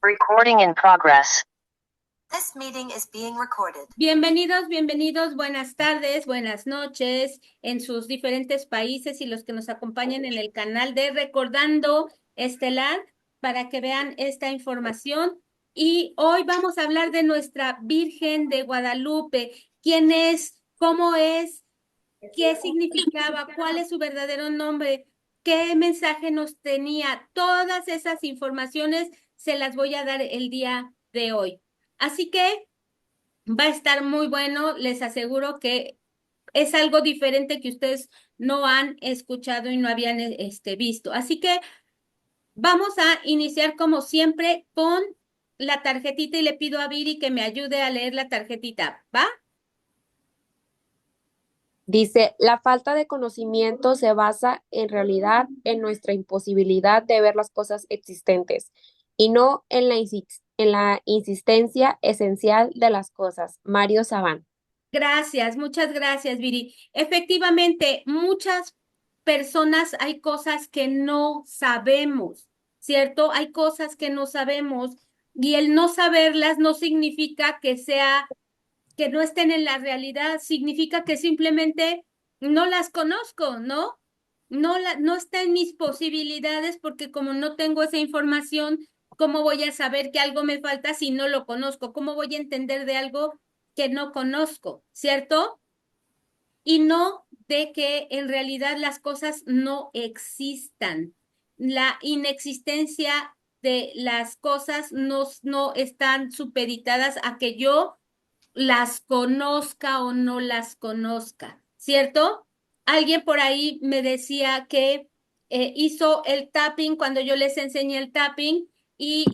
Recording in progress. This meeting is being recorded. Bienvenidos, buenas tardes, buenas noches en sus diferentes países y los que nos acompañan en el canal de Recordando Estelar para que vean esta información. Y hoy vamos a hablar de nuestra Virgen de Guadalupe. ¿Quién es? ¿Cómo es? ¿Qué significaba? ¿Cuál es su verdadero nombre? ¿Qué mensaje nos tenía? Todas esas informaciones se las voy a dar el día de hoy. Así que va a estar muy bueno, les aseguro que es algo diferente que ustedes no han escuchado y no habían visto. Así que vamos a iniciar como siempre con la tarjetita y le pido a Viri que me ayude a leer la tarjetita, ¿va? Dice, la falta de conocimiento se basa en realidad en nuestra imposibilidad de ver las cosas existentes y no en la insistencia esencial de las cosas. Mario Sabán. Gracias, muchas gracias, Viri. Efectivamente, muchas personas hay cosas que no sabemos, ¿cierto? Hay cosas que no sabemos y el no saberlas no significa que no estén en la realidad, significa que simplemente no las conozco, ¿no? No está en mis posibilidades porque como no tengo esa información, ¿cómo voy a saber que algo me falta si no lo conozco? ¿Cómo voy a entender de algo que no conozco, ¿cierto? Y no de que en realidad las cosas no existan. La inexistencia de las cosas no están supeditadas a que yo las conozca o no las conozca, ¿cierto? Alguien por ahí me decía que hizo el tapping cuando yo les enseñé el tapping y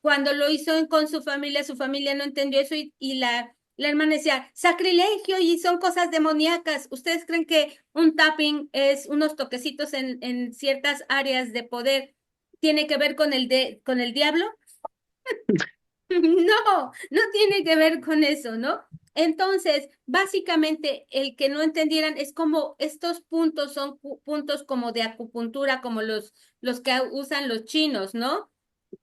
cuando lo hizo con su familia no entendió eso y la hermana decía, sacrilegio y son cosas demoníacas. ¿Ustedes creen que un tapping es unos toquecitos en ciertas áreas de poder? ¿Tiene que ver con con el diablo? No tiene que ver con eso, ¿no? Entonces, básicamente, el que no entendieran es como estos puntos son puntos como de acupuntura, como los que usan los chinos, ¿no?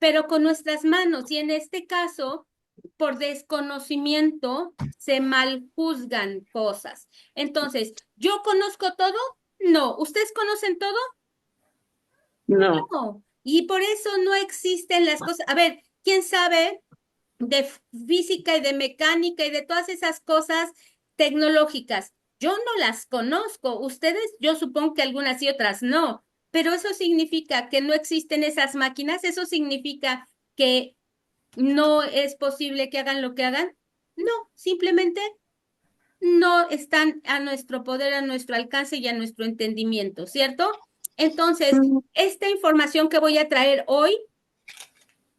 Pero con nuestras manos, y en este caso, por desconocimiento, se maljuzgan cosas. Entonces, ¿yo conozco todo? No. ¿Ustedes conocen todo? No. No. Y por eso no existen las cosas. A ver, ¿quién sabe de física y de mecánica y de todas esas cosas tecnológicas? Yo no las conozco. Ustedes, yo supongo que algunas y otras no, pero eso significa que no existen esas máquinas, eso significa que no es posible que hagan lo que hagan. No, simplemente no están a nuestro poder, a nuestro alcance y a nuestro entendimiento, ¿cierto? Entonces, esta información que voy a traer hoy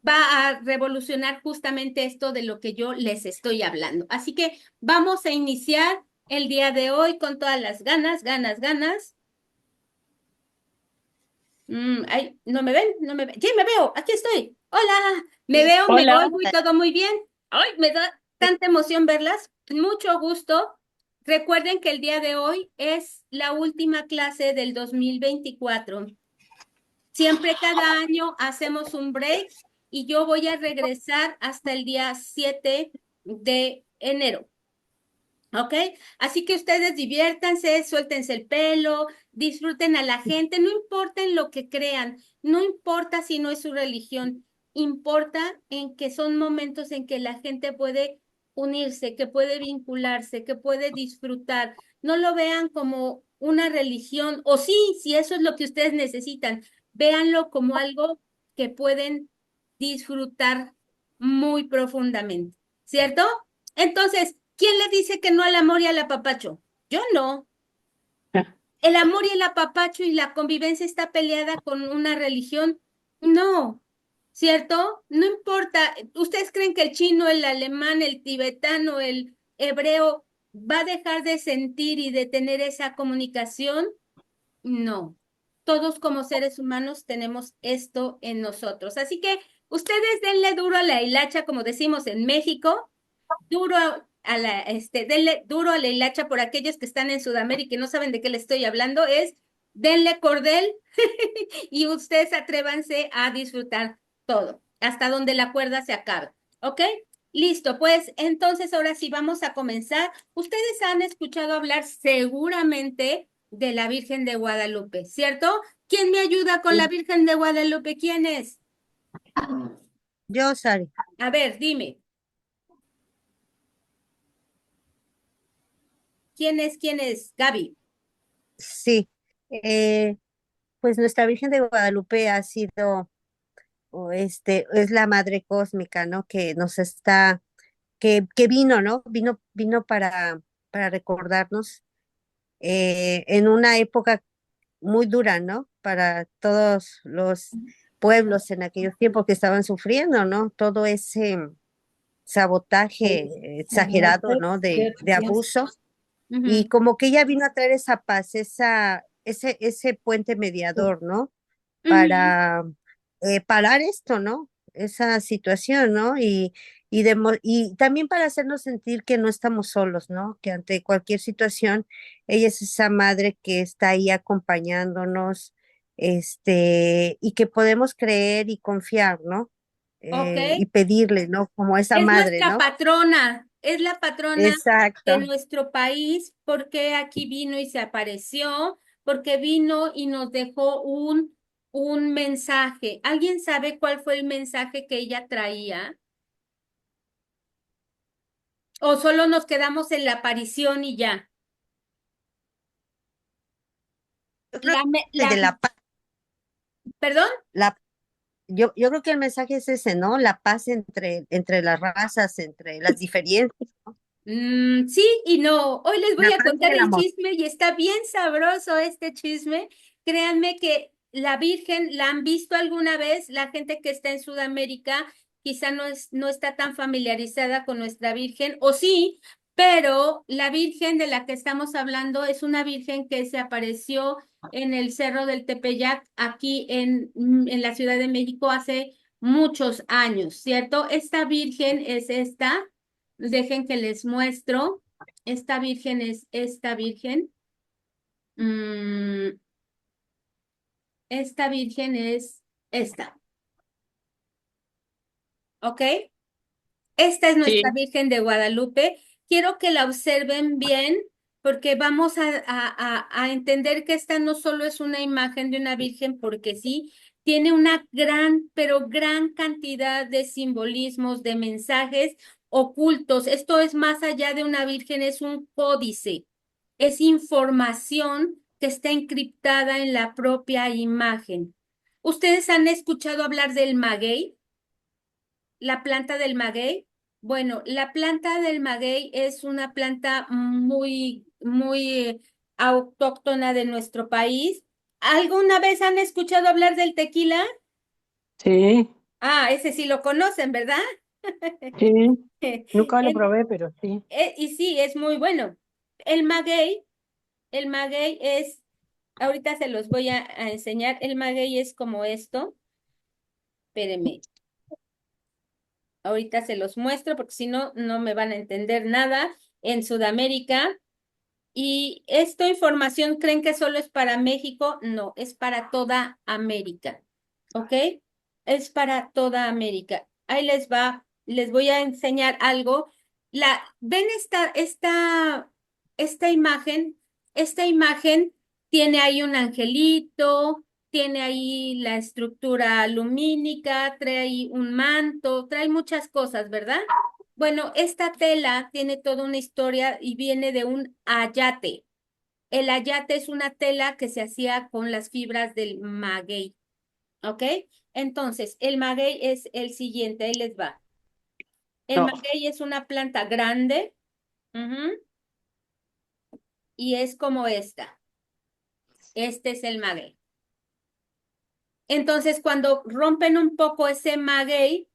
va a revolucionar justamente esto de lo que yo les estoy hablando. Así que vamos a iniciar el día de hoy con todas las ganas. Ay, no me ven, no me ven. Sí, me veo, aquí estoy. Hola, me veo, me Hola. oigo y todo muy bien. Ay, me da tanta emoción verlas. Mucho gusto. Recuerden que el día de hoy es la última clase del 2024. Siempre cada año hacemos un break y yo voy a regresar hasta el día 7 de enero. ¿Ok? Así que ustedes diviértanse, suéltense el pelo, disfruten a la gente, no importa en lo que crean, no importa si no es su religión, importa en que son momentos en que la gente puede unirse, que puede vincularse, que puede disfrutar. No lo vean como una religión, o sí, si eso es lo que ustedes necesitan, véanlo como algo que pueden disfrutar muy profundamente, ¿cierto? Entonces, ¿quién le dice que no al amor y al apapacho? Yo no. El amor y el apapacho y la convivencia está peleada con una religión. No, ¿cierto? No importa. ¿Ustedes creen que el chino, el alemán, el tibetano, el hebreo va a dejar de sentir y de tener esa comunicación? No. Todos como seres humanos tenemos esto en nosotros. Así que ustedes denle duro a la hilacha, como decimos en México, duro denle duro a la hilacha por aquellos que están en Sudamérica y no saben de qué le estoy hablando, es denle cordel y ustedes atrévanse a disfrutar todo. hasta donde la cuerda se acabe. ¿Ok? Listo, pues entonces ahora sí vamos a comenzar. Ustedes han escuchado hablar seguramente de la Virgen de Guadalupe, ¿cierto? ¿Quién me ayuda con la Virgen de Guadalupe? ¿Quién es? Yo, Sari. A ver, dime. ¿Quién es? ¿Quién es? Gaby. Sí. Eh, pues nuestra Virgen de Guadalupe ha sido, es la madre cósmica, ¿no? Que nos está, que vino, ¿no? Vino para recordarnos en una época muy dura, ¿no? Para todos los pueblos en aquellos tiempos que estaban sufriendo, ¿no? Todo ese sabotaje exagerado, ¿no? De abuso. Y Ujú, como que ella vino a traer esa paz, ese puente mediador, ¿no? ujú. Para parar esto, ¿no? Esa situación, ¿no? Y también para hacernos sentir que no estamos solos, ¿no? Que ante cualquier situación, ella es esa madre que está ahí acompañándonos, y que podemos creer y confiar, ¿no? Ok. Y pedirle, ¿no? Como esa Es madre, nuestra ¿no? patrona, es la patrona de Exacto. nuestro país, porque aquí vino y se apareció, porque vino y nos dejó un mensaje. ¿Alguien sabe cuál fue el mensaje que ella traía? ¿O solo nos quedamos en la aparición y ya? Yo creo que el de La, la paz. ¿perdón? La, yo creo que el mensaje es ese, ¿no? La paz entre las razas, entre las diferencias, Sí y no. Hoy les voy la a paz y contar el el amor. chisme y está bien sabroso este chisme. Créanme que la Virgen la han visto alguna vez, la gente que está en Sudamérica quizá no está tan familiarizada con nuestra Virgen, o sí, pero la Virgen de la que estamos hablando es una Virgen que se apareció en el Cerro del Tepeyac, aquí en la Ciudad de México hace muchos años, ¿cierto? Esta Virgen es esta. Dejen que les muestro. Esta virgen es esta virgen. Mm, esta virgen es esta, ¿ok? Esta es nuestra Sí. Virgen de Guadalupe. Quiero que la observen bien porque vamos a entender que esta no solo es una imagen de una Virgen porque sí, tiene una gran, pero gran cantidad de simbolismos, de mensajes ocultos. Esto es más allá de una Virgen, es un códice, es información que está encriptada en la propia imagen. ¿Ustedes han escuchado hablar del maguey? La planta del maguey. Bueno, la planta del maguey es una planta muy autóctona de nuestro país. ¿Alguna vez han escuchado hablar del tequila? Sí, Ah, ese sí lo conocen, ¿verdad? sí. Nunca lo En- probé, pero sí. y sí, es muy bueno. El maguey, el maguey es, ahorita se los voy a enseñar. El maguey es como esto. Espérenme. Ahorita se los muestro porque si no, no me van a entender nada. En Sudamérica. Y esta información, ¿creen que solo es para México? No, es para toda América. ¿Ok? Es para toda América. Ahí les va, les voy a enseñar algo. ¿Ven esta imagen? Esta imagen tiene ahí un angelito, tiene ahí la estructura lumínica, trae ahí un manto, trae muchas cosas, ¿verdad? Bueno, esta tela tiene toda una historia y viene de un ayate. El ayate es una tela que se hacía con las fibras del maguey, ¿ok? Entonces, el maguey es el siguiente, ahí les va. El No. maguey es una planta grande, ujú, y es como esta. Este es el maguey. Entonces, cuando rompen un poco ese maguey,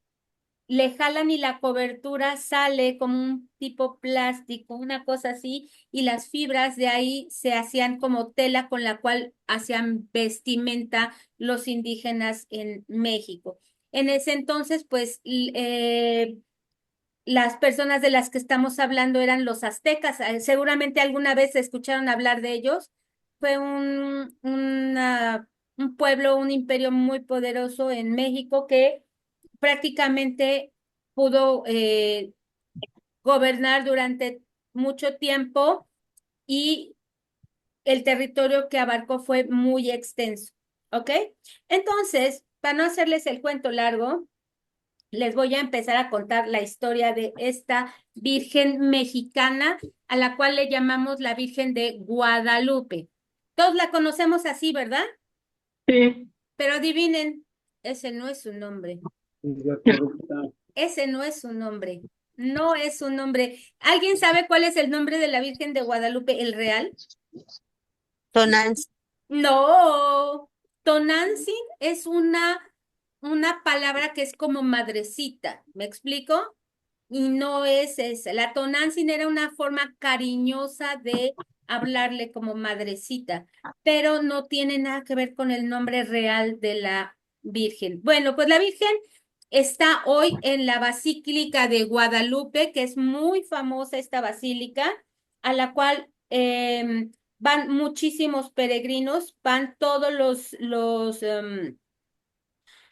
le jalan y la cobertura sale como un tipo plástico, una cosa así, y las fibras de ahí se hacían como tela con la cual hacían vestimenta los indígenas en México. En ese entonces, pues, las personas de las que estamos hablando eran los aztecas. Seguramente alguna vez escucharon hablar de ellos. Fue un pueblo, un imperio muy poderoso en México que prácticamente pudo gobernar durante mucho tiempo y el territorio que abarcó fue muy extenso, ¿ok? Entonces, para no hacerles el cuento largo, les voy a empezar a contar la historia de esta Virgen mexicana, a la cual le llamamos la Virgen de Guadalupe. Todos la conocemos así, ¿verdad? Sí. Pero adivinen, ese no es su nombre. Ese no es su nombre. No es su nombre. ¿Alguien sabe cuál es el nombre de la Virgen de Guadalupe, el real? Tonantzin. No, Tonantzin es una palabra que es como madrecita, ¿me explico? Y no es esa. La Tonantzin era una forma cariñosa de hablarle como madrecita, pero no tiene nada que ver con el nombre real de la Virgen. Bueno, pues la Virgen está hoy en la Basílica de Guadalupe, que es muy famosa esta basílica, a la cual van muchísimos peregrinos, van todos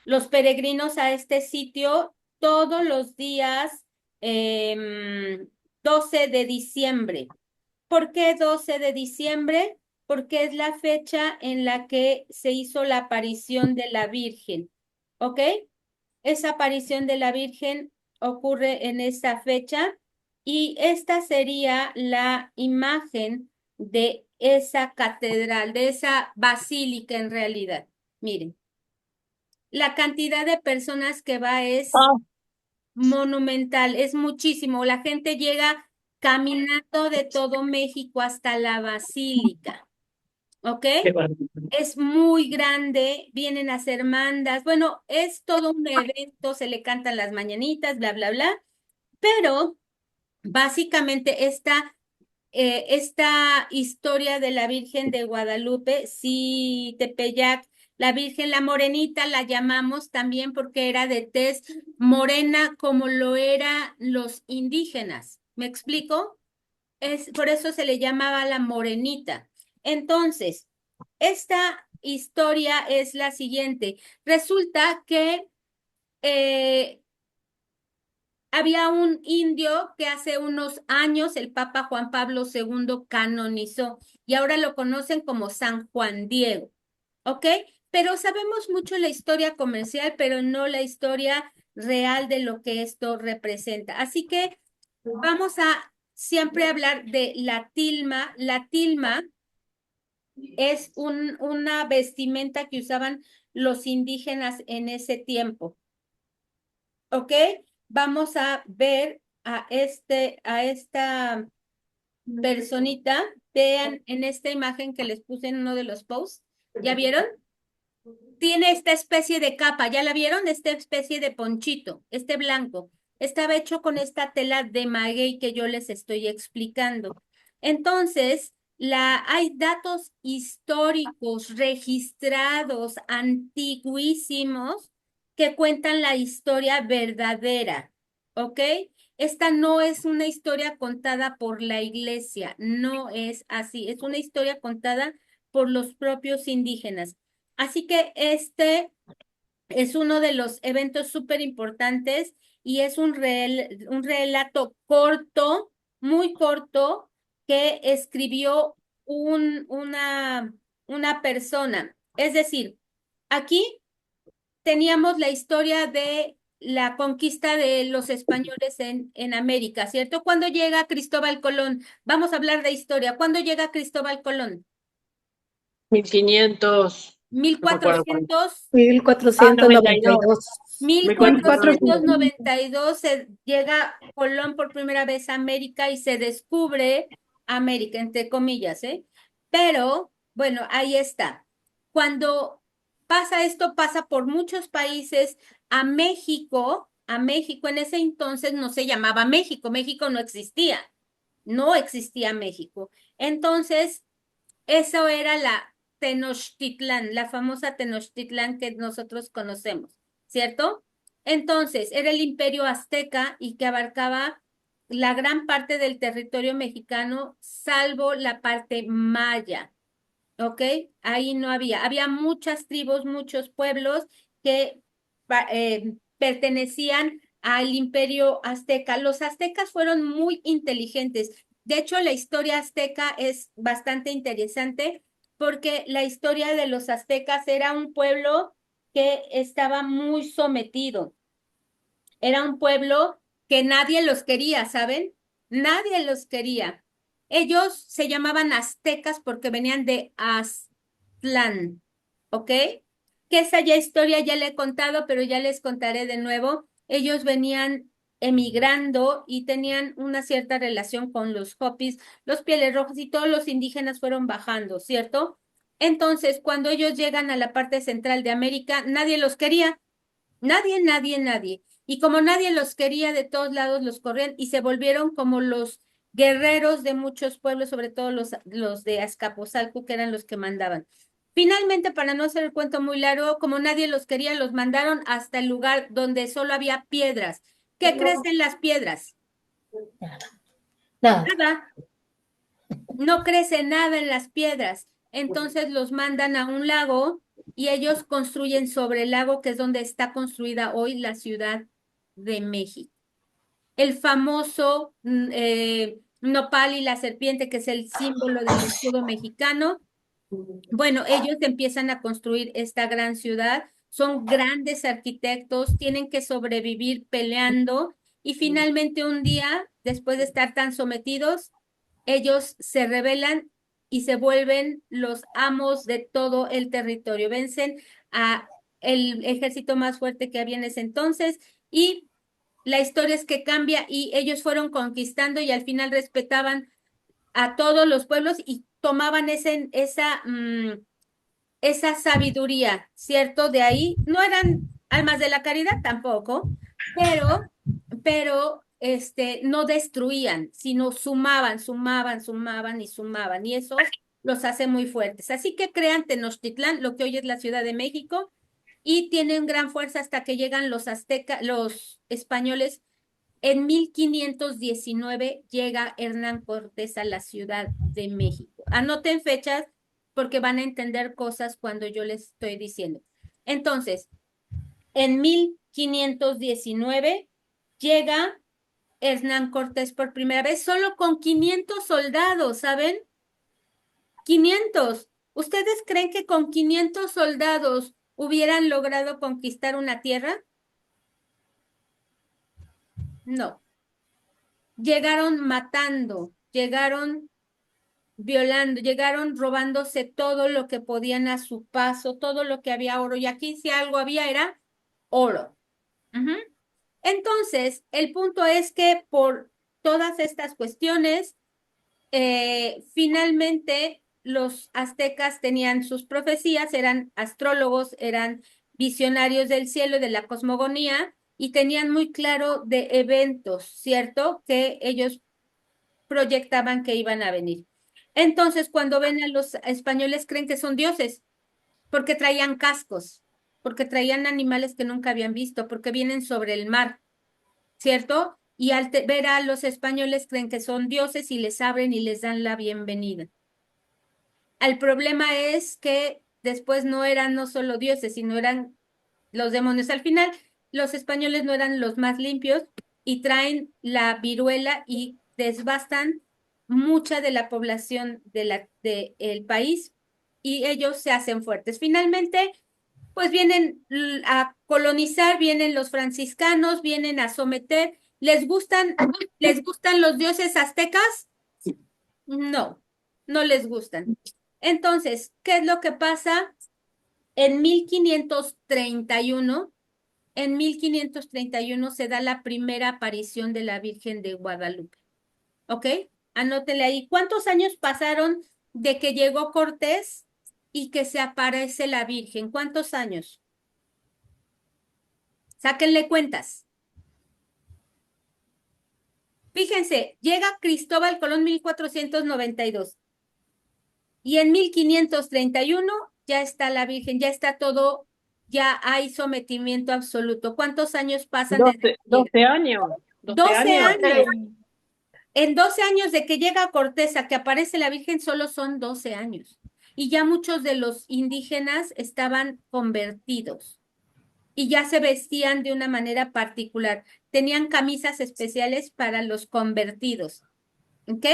los peregrinos a este sitio todos los días 12 de diciembre. ¿Por qué 12 de diciembre? Porque es la fecha en la que se hizo la aparición de la Virgen, ¿ok? Esa aparición de la Virgen ocurre en esta fecha y esta sería la imagen de esa catedral, de esa basílica en realidad. Miren, la cantidad de personas que va es Ah, monumental, es muchísimo. La gente llega caminando de todo México hasta la basílica, ¿ok? qué barbaridad. Es muy grande, vienen a hacer mandas, bueno, es todo un evento, se le cantan las mañanitas, bla, bla, bla, pero básicamente esta historia de la Virgen de Guadalupe, sí, Tepeyac, la Virgen, la morenita la llamamos también porque era de tez morena como lo eran los indígenas. ¿Me explico? Por eso se le llamaba la morenita. Entonces, esta historia es la siguiente. Resulta que había un indio que hace unos años el Papa Juan Pablo II canonizó y ahora lo conocen como San Juan Diego, ¿ok? Pero sabemos mucho la historia comercial, pero no la historia real de lo que esto representa. Así que vamos a siempre hablar de la tilma. La tilma es una vestimenta que usaban los indígenas en ese tiempo. ¿Ok? Vamos a ver a esta personita. Vean en esta imagen que les puse en uno de los posts. ¿Ya vieron? Tiene esta especie de capa. ¿Ya la vieron? Esta especie de ponchito, este blanco. Estaba hecho con esta tela de maguey que yo les estoy explicando. Entonces, hay datos históricos registrados, antiguísimos, que cuentan la historia verdadera, ¿ok? Esta no es una historia contada por la iglesia, no es así, es una historia contada por los propios indígenas. Así que este es uno de los eventos súper importantes y es un relato corto, muy corto, que escribió una persona. Es decir, aquí teníamos la historia de la conquista de los españoles en América, ¿cierto? ¿Cuándo llega Cristóbal Colón? Vamos a hablar de historia. ¿Cuándo llega Cristóbal Colón? 1500, Mil no me acuerdo cuándo. cuatrocientos Mil Ah, cuatrocientos noventa y 92. dos. mil 1492. cuatrocientos noventa y dos se llega Colón por primera vez a América y se descubre América, entre comillas, ¿eh? Pero, bueno, ahí está. Cuando pasa esto, pasa por muchos países. A México en ese entonces no se llamaba México, México no existía México. Entonces, eso era la Tenochtitlán, la famosa Tenochtitlán que nosotros conocemos, ¿cierto? Entonces, era el imperio azteca y que abarcaba la gran parte del territorio mexicano, salvo la parte maya, ¿ok? Ahí no había muchas tribus, muchos pueblos que pertenecían al imperio azteca. Los aztecas fueron muy inteligentes. De hecho, la historia azteca es bastante interesante porque la historia de los aztecas era un pueblo que estaba muy sometido. Era un pueblo que nadie los quería, ¿saben? Nadie los quería. Ellos se llamaban aztecas porque venían de Aztlán, ¿ok? Que esa ya historia ya le he contado, pero ya les contaré de nuevo. Ellos venían emigrando y tenían una cierta relación con los Hopis, los Pieles Rojas y todos los indígenas fueron bajando, ¿cierto? Entonces, cuando ellos llegan a la parte central de América, nadie los quería. Nadie, nadie, nadie. Y como nadie los quería, de todos lados los corrían y se volvieron como los guerreros de muchos pueblos, sobre todo los de Azcapotzalco, que eran los que mandaban. Finalmente, para no hacer el cuento muy largo, como nadie los quería, los mandaron hasta el lugar donde solo había piedras. ¿Qué crecen las piedras? Nada. Nada. No crece nada en las piedras. Entonces los mandan a un lago y ellos construyen sobre el lago, que es donde está construida hoy la Ciudad de México. El famoso nopal y la serpiente, que es el símbolo del escudo mexicano. Bueno, ellos empiezan a construir esta gran ciudad, son grandes arquitectos, tienen que sobrevivir peleando y finalmente un día, después de estar tan sometidos, ellos se rebelan y se vuelven los amos de todo el territorio. Vencen a el ejército más fuerte que había en ese entonces y la historia es que cambia y ellos fueron conquistando y al final respetaban a todos los pueblos y tomaban esa sabiduría, ¿cierto? De ahí no eran almas de la caridad tampoco, pero no destruían, sino sumaban, sumaban, sumaban y sumaban, y eso los hace muy fuertes. Así que crean Tenochtitlán, lo que hoy es la Ciudad de México, y tienen gran fuerza hasta que llegan los aztecas, los españoles. En 1519 llega Hernán Cortés a la Ciudad de México. Anoten fechas porque van a entender cosas cuando yo les estoy diciendo. Entonces, en 1519 llega Hernán Cortés por primera vez, solo con 500 soldados, ¿saben? 500. ¿Ustedes creen que con 500 soldados hubieran logrado conquistar una tierra? No. Llegaron matando, llegaron violando, llegaron robándose todo lo que podían a su paso, todo lo que había oro. Y aquí si algo había era oro. Ujú. Entonces, el punto es que por todas estas cuestiones, finalmente los aztecas tenían sus profecías, eran astrólogos, eran visionarios del cielo, de la cosmogonía, y tenían muy claro de eventos, ¿cierto? Que ellos proyectaban que iban a venir. Entonces, cuando ven a los españoles, creen que son dioses, porque traían cascos, porque traían animales que nunca habían visto, porque vienen sobre el mar, ¿cierto? Y al ver a los españoles creen que son dioses y les abren y les dan la bienvenida. El problema es que después no eran no solo dioses, sino eran los demonios. Al final, los españoles no eran los más limpios y traen la viruela y desbastan mucha de la población del país y ellos se hacen fuertes. Finalmente, pues vienen a colonizar, vienen los franciscanos, vienen a someter. ¿Les gustan los dioses aztecas? No, no les gustan. Entonces, ¿qué es lo que pasa? En 1531, en 1531 se da la primera aparición de la Virgen de Guadalupe. ¿Ok? Anótele ahí. ¿Cuántos años pasaron de que llegó Cortés y que se aparece la Virgen? ¿Cuántos años? Sáquenle cuentas. Fíjense, llega Cristóbal Colón 1492 y en 1531 ya está la Virgen, ya está todo, ya hay sometimiento absoluto. ¿Cuántos años pasan desde que 12 años. 12 años. años. En 12 años de que llega Cortés a que aparece la Virgen, solo son 12 años. Y ya muchos de los indígenas estaban convertidos. y ya se vestían de una manera particular. Tenían camisas especiales para los convertidos. ¿Ok?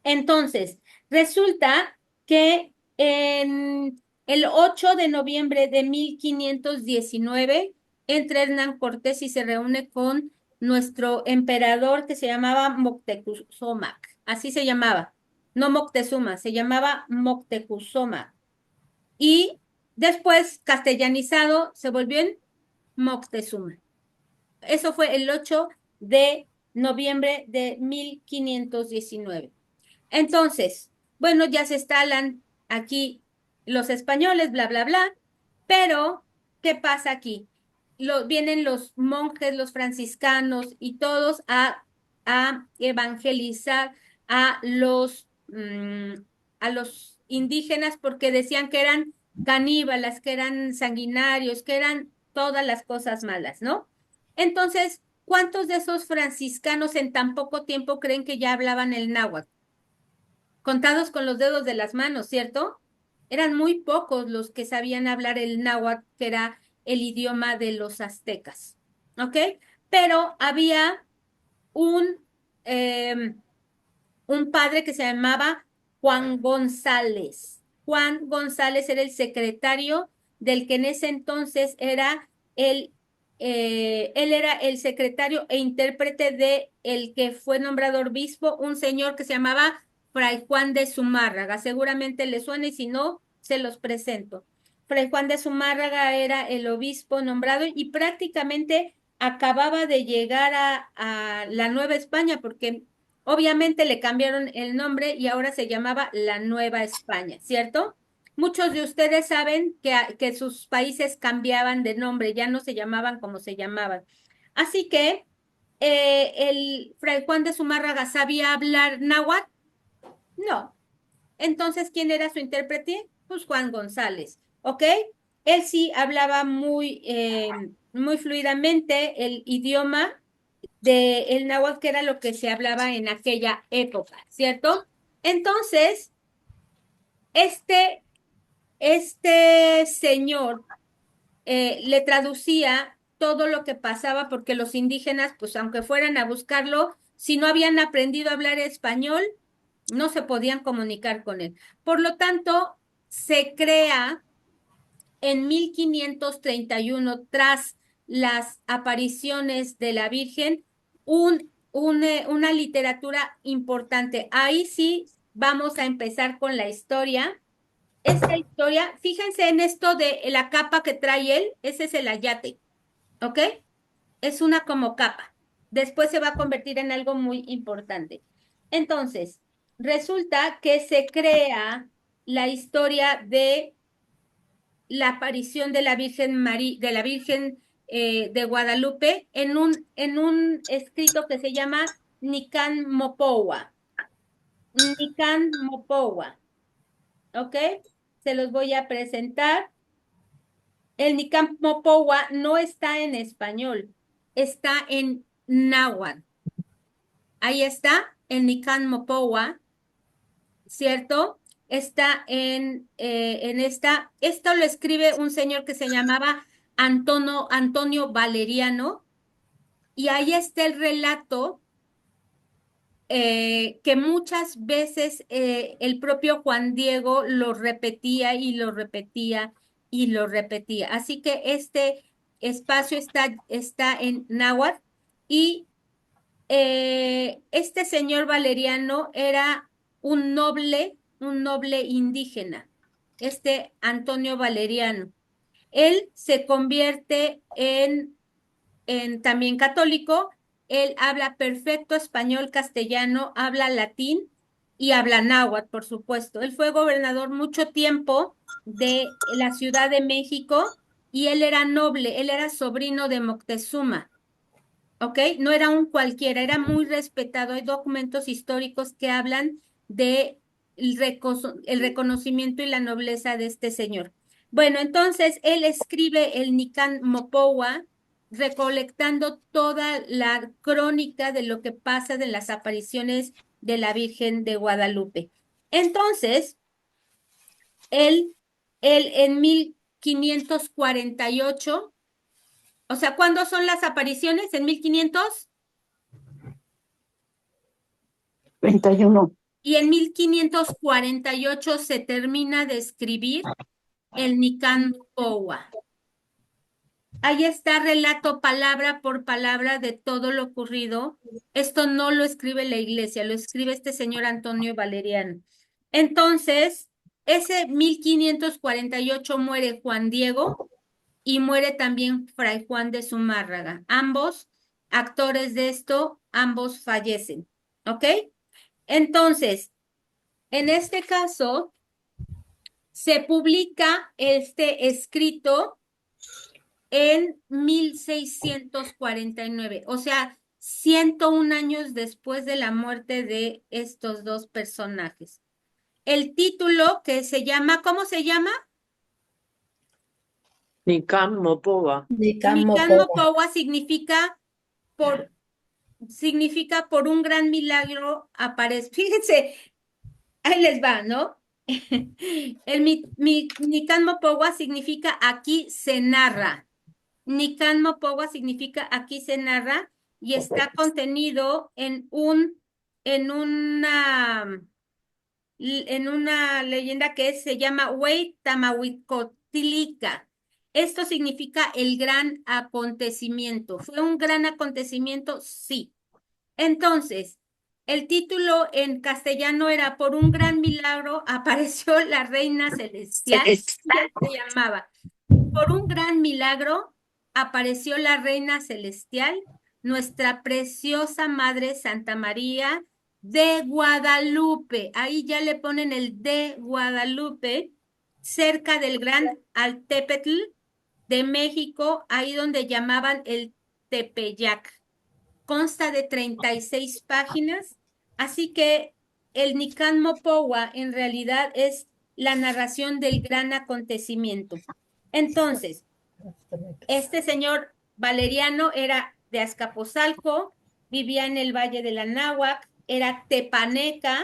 Entonces, resulta que en el 8 de noviembre de 1519 entra Hernán Cortés y se reúne con nuestro emperador que se llamaba Moctezuma. Así se llamaba. No Moctezuma, se llamaba Moctezuma. Y después, castellanizado, se volvió en Moctezuma. Eso fue el 8 de noviembre de 1519. Entonces, bueno, ya se instalan aquí los españoles, bla, bla, bla, pero ¿qué pasa aquí? Vienen los monjes, los franciscanos y todos a evangelizar a a los indígenas porque decían que eran caníbalas, que eran sanguinarios, que eran todas las cosas malas, ¿no? Entonces, ¿cuántos de esos franciscanos en tan poco tiempo creen que ya hablaban el náhuatl? Contados con los dedos de las manos, ¿cierto? Eran muy pocos los que sabían hablar el náhuatl, que era el idioma de los aztecas, ¿ok? Pero había un, un padre que se llamaba Juan González. Juan González era el secretario del que en ese entonces era él era el secretario e intérprete de el que fue nombrado obispo, un señor que se llamaba Fray Juan de Zumárraga. Seguramente le suena y si no, se los presento. Fray Juan de Zumárraga era el obispo nombrado y prácticamente acababa de llegar a la Nueva España porque obviamente le cambiaron el nombre y ahora se llamaba la Nueva España, ¿cierto? Muchos de ustedes saben que sus países cambiaban de nombre, ya no se llamaban como se llamaban. Así que el Fray Juan de Zumárraga sabía hablar náhuatl. No. Entonces, ¿quién era su intérprete? Pues Juan González, ¿ok? Él sí hablaba muy fluidamente el idioma del náhuatl, que era lo que se hablaba en aquella época, ¿cierto? Entonces, este, este señor le traducía todo lo que pasaba porque los indígenas, pues aunque fueran a buscarlo, si no habían aprendido a hablar español, no se podían comunicar con él. Por lo tanto, se crea en 1531, tras las apariciones de la Virgen, una literatura importante. Ahí sí vamos a empezar con la historia. Esta historia, fíjense en esto de la capa que trae él, ese es el ayate, ¿ok? Es una como capa. Después se va a convertir en algo muy importante. Entonces, resulta que se crea la historia de la aparición de la Virgen María, de la Virgen de Guadalupe en un escrito que se llama Nican Mopowa. Nican Mopowa, ¿ok? Se los voy a presentar. El Nican Mopowa no está en español, está en náhuatl. Ahí está, el Nican Mopowa, ¿cierto? Está esto lo escribe un señor que se llamaba Antonio Valeriano, y ahí está el relato que muchas veces el propio Juan Diego lo repetía y lo repetía y lo repetía. Así que este espacio está en náhuatl y este señor Valeriano era un noble indígena, este Antonio Valeriano. Él se convierte en también católico. Él habla perfecto español, castellano, habla latín y habla náhuatl, por supuesto. Él fue gobernador mucho tiempo de la Ciudad de México y él era noble, él era sobrino de Moctezuma. ¿Ok? No era un cualquiera, era muy respetado. Hay documentos históricos que hablan de el reconocimiento y la nobleza de este señor. Bueno, entonces él escribe el Nican Mopowa, recolectando toda la crónica de lo que pasa de las apariciones de la Virgen de Guadalupe. Entonces, él en 1548 O sea, ¿cuándo son las apariciones? ¿En 1500? 31. Y en 1548 se termina de escribir el Nican Powa. Ahí está relato palabra por palabra de todo lo ocurrido. Esto no lo escribe la iglesia, lo escribe este señor Antonio Valeriano. Entonces, ese 1548 muere Juan Diego y muere también Fray Juan de Zumárraga. Ambos actores de esto, ambos fallecen. ¿Ok? Entonces, en este caso, se publica este escrito en 1649, o sea, 101 años después de la muerte de estos dos personajes. El título que se llama, ¿cómo se llama? Nican Mopoa. Nican Mopowa significa por un gran milagro aparece. Fíjense, ahí les va, ¿no? Nican Mopowa significa aquí se narra. Nican Mopowa significa aquí se narra y está contenido en una leyenda que se llama Huey Tamahuicotilica. Esto significa el gran acontecimiento. ¿Fue un gran acontecimiento? Sí. Entonces, el título en castellano era Por un gran milagro apareció la reina celestial. Y se llamaba Por un gran milagro apareció la reina celestial, nuestra preciosa Madre Santa María de Guadalupe. Ahí ya le ponen el de Guadalupe, cerca del Gran Altepetl de México, ahí donde llamaban el Tepeyac. Consta de 36 páginas, así que el Nican Mopowa en realidad es la narración del gran acontecimiento. Entonces, este señor Valeriano era de Azcapotzalco, vivía en el Valle de la Náhuac, era tepaneca,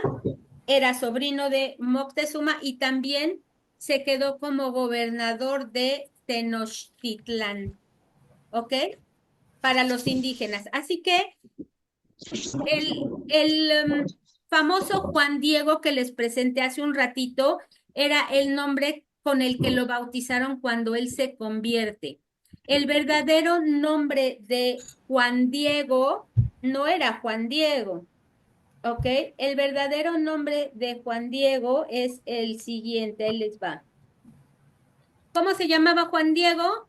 era sobrino de Moctezuma y también se quedó como gobernador de Tenochtitlán, ¿ok? Para los indígenas. Así que el famoso Juan Diego que les presenté hace un ratito era el nombre con el que lo bautizaron cuando él se convierte. El verdadero nombre de Juan Diego no era Juan Diego, ¿ok? El verdadero nombre de Juan Diego es el siguiente, ahí les va. ¿Cómo se llamaba Juan Diego?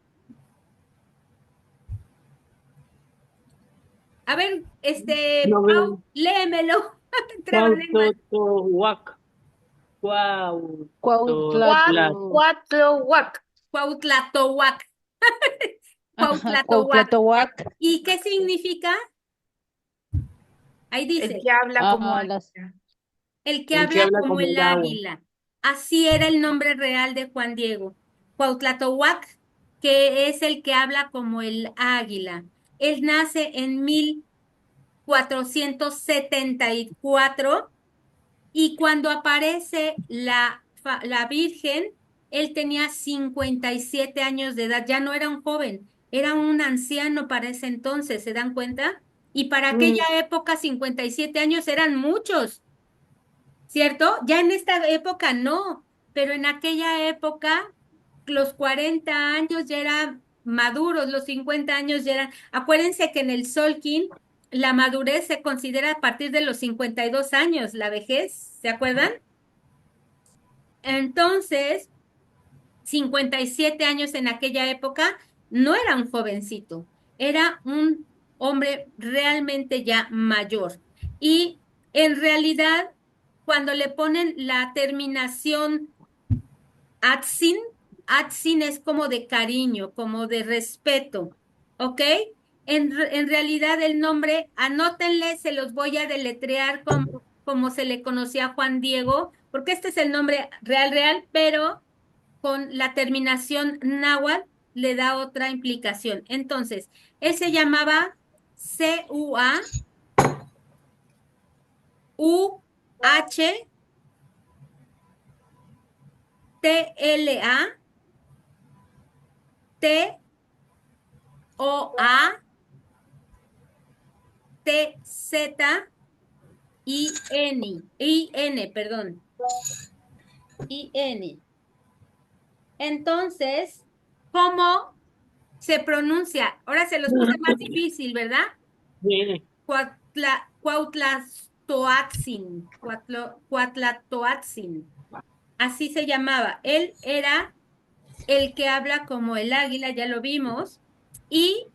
A ver, No Pau, veo. léemelo. Trabalengua. Cuauhtohuac. Cuauhtohuac. Cuatlohuac. Cuautlatohuac. Ajá, Cuautlatohuac. Cuauhtlatohuac. ¿Y qué significa? Ahí El dice, que habla como Las el que El que habla habla como como el el agua. águila. Así era el nombre real de Juan Diego. Cuautlatohuac, que es el que habla como el águila. Él nace en 1474 y cuando aparece la Virgen, él tenía 57 años de edad, ya no era un joven, era un anciano para ese entonces, ¿se dan cuenta? Y para aquella época, 57 años eran muchos, ¿cierto? Ya en esta época no, pero en aquella época los 40 años ya eran maduros, los 50 años ya eran. Acuérdense que en el Solkin la madurez se considera a partir de los 52 años, la vejez, ¿se acuerdan? Entonces, 57 años en aquella época no era un jovencito, era un hombre realmente ya mayor. Y en realidad, cuando le ponen la terminación Atsin, Atsin es como de cariño, como de respeto, ¿ok? En realidad el nombre, anótenle, se los voy a deletrear como se le conocía a Juan Diego, porque este es el nombre real, pero con la terminación náhuatl le da otra implicación. Entonces, él se llamaba Cuauhtzin, perdón. IN. Entonces, ¿cómo se pronuncia? Ahora se los puse más difícil, ¿verdad? Sí. Cuautlatoatzin. Así se llamaba. Él era el que habla como el águila, ya lo vimos, y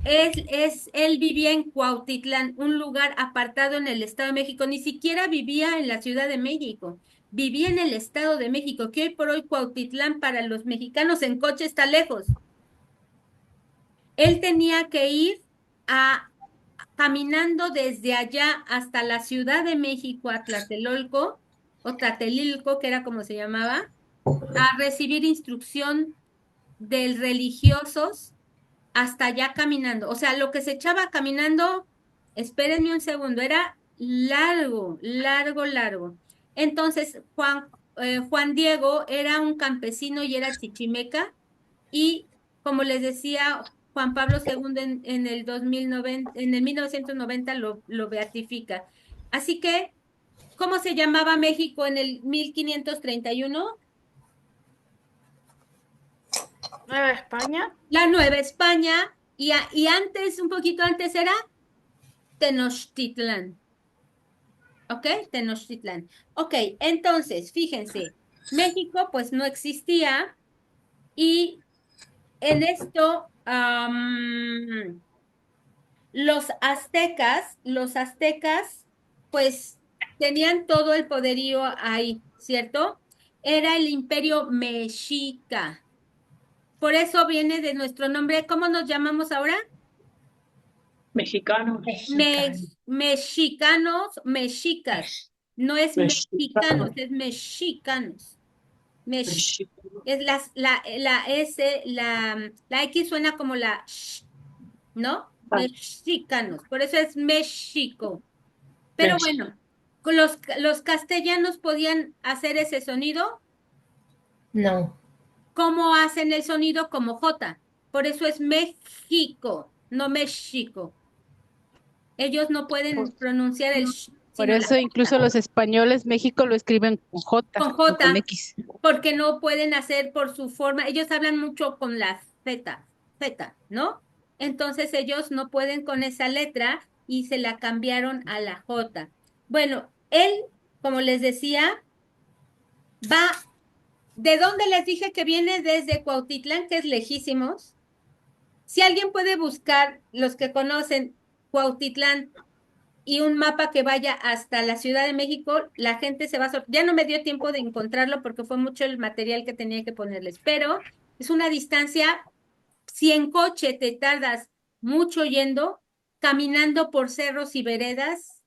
él vivía en Cuautitlán, un lugar apartado en el Estado de México, ni siquiera vivía en la Ciudad de México, vivía en el Estado de México, que hoy por hoy Cuautitlán para los mexicanos en coche está lejos. Él tenía que ir caminando desde allá hasta la Ciudad de México, a Tlatelolco, o Tlatelilco, que era como se llamaba, a recibir instrucción de religiosos hasta allá caminando. O sea, lo que se echaba caminando, espérenme un segundo, era largo, largo, largo. Entonces, Juan Diego era un campesino y era chichimeca y, como les decía, Juan Pablo II en el 2090, en el 1990 lo beatifica. Así que, ¿cómo se llamaba México en el 1531? Nueva España. La Nueva España, y antes, un poquito antes era Tenochtitlán. ¿Ok? Tenochtitlán. Ok, entonces, fíjense, México pues no existía y en esto los aztecas pues tenían todo el poderío ahí, ¿cierto? Era el imperio mexica. Por eso viene de nuestro nombre. ¿Cómo nos llamamos ahora? Mexicanos. Mexicanos, mexicas. No es mexicanos, Mexicanos. es mexicanos. Mexicanos. Es la S, la X suena como la sh, ¿no? Ah, Mexicanos, por eso es México. Pero Mex- bueno, con los castellanos podían hacer ese sonido. No. ¿Cómo hacen el sonido? Como J. Por eso es México, no México. Ellos no pueden pronunciar el sh, Por sino la eso incluso J. los españoles México lo escriben con J, Con no con J, X. porque no pueden hacer por su forma. Ellos hablan mucho con la Z, ¿no? Entonces ellos no pueden con esa letra y se la cambiaron a la J. Bueno, él, como les decía, va. ¿De dónde les dije que viene? Desde Cuautitlán, que es lejísimos. Si alguien puede buscar, los que conocen Cuautitlán y un mapa que vaya hasta la Ciudad de México, la gente se va a Ya no me dio tiempo de encontrarlo porque fue mucho el material que tenía que ponerles, pero es una distancia, si en coche te tardas mucho yendo, caminando por cerros y veredas,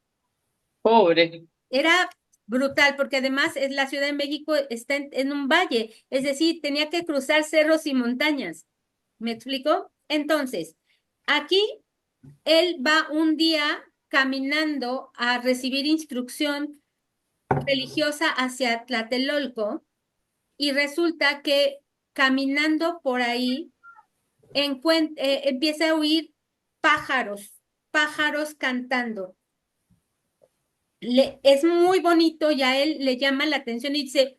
Pobre. era brutal, porque además es la Ciudad de México está en un valle, es decir, tenía que cruzar cerros y montañas. ¿Me explico? Entonces, aquí él va un día caminando a recibir instrucción religiosa hacia Tlatelolco y resulta que caminando por ahí empieza a oír pájaros, pájaros cantando. Es muy bonito y a él le llama la atención y dice,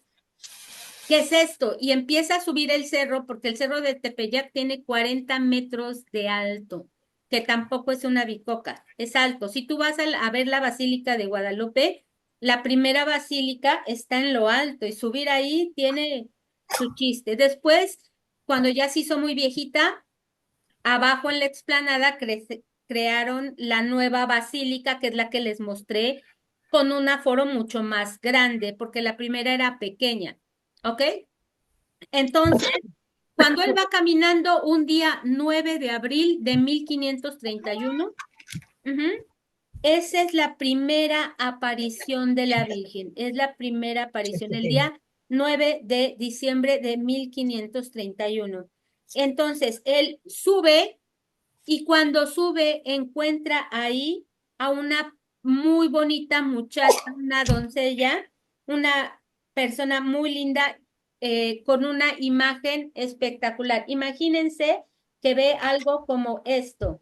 ¿qué es esto? Y empieza a subir el cerro porque el cerro de Tepeyac tiene 40 metros de alto, que tampoco es una bicoca, es alto. Si tú vas a ver la Basílica de Guadalupe, la primera basílica está en lo alto y subir ahí tiene su chiste. Después, cuando ya se hizo muy viejita, abajo en la explanada crearon la nueva basílica, que es la que les mostré, con un aforo mucho más grande, porque la primera era pequeña. ¿Ok? Entonces, cuando él va caminando un día 9 de abril de 1531, ujú, esa es la primera aparición de la Virgen, es la primera aparición, el día 9 de diciembre de 1531. Entonces, él sube y cuando sube encuentra ahí a una muy bonita muchacha, una doncella, una persona muy linda con una imagen espectacular. Imagínense que ve algo como esto.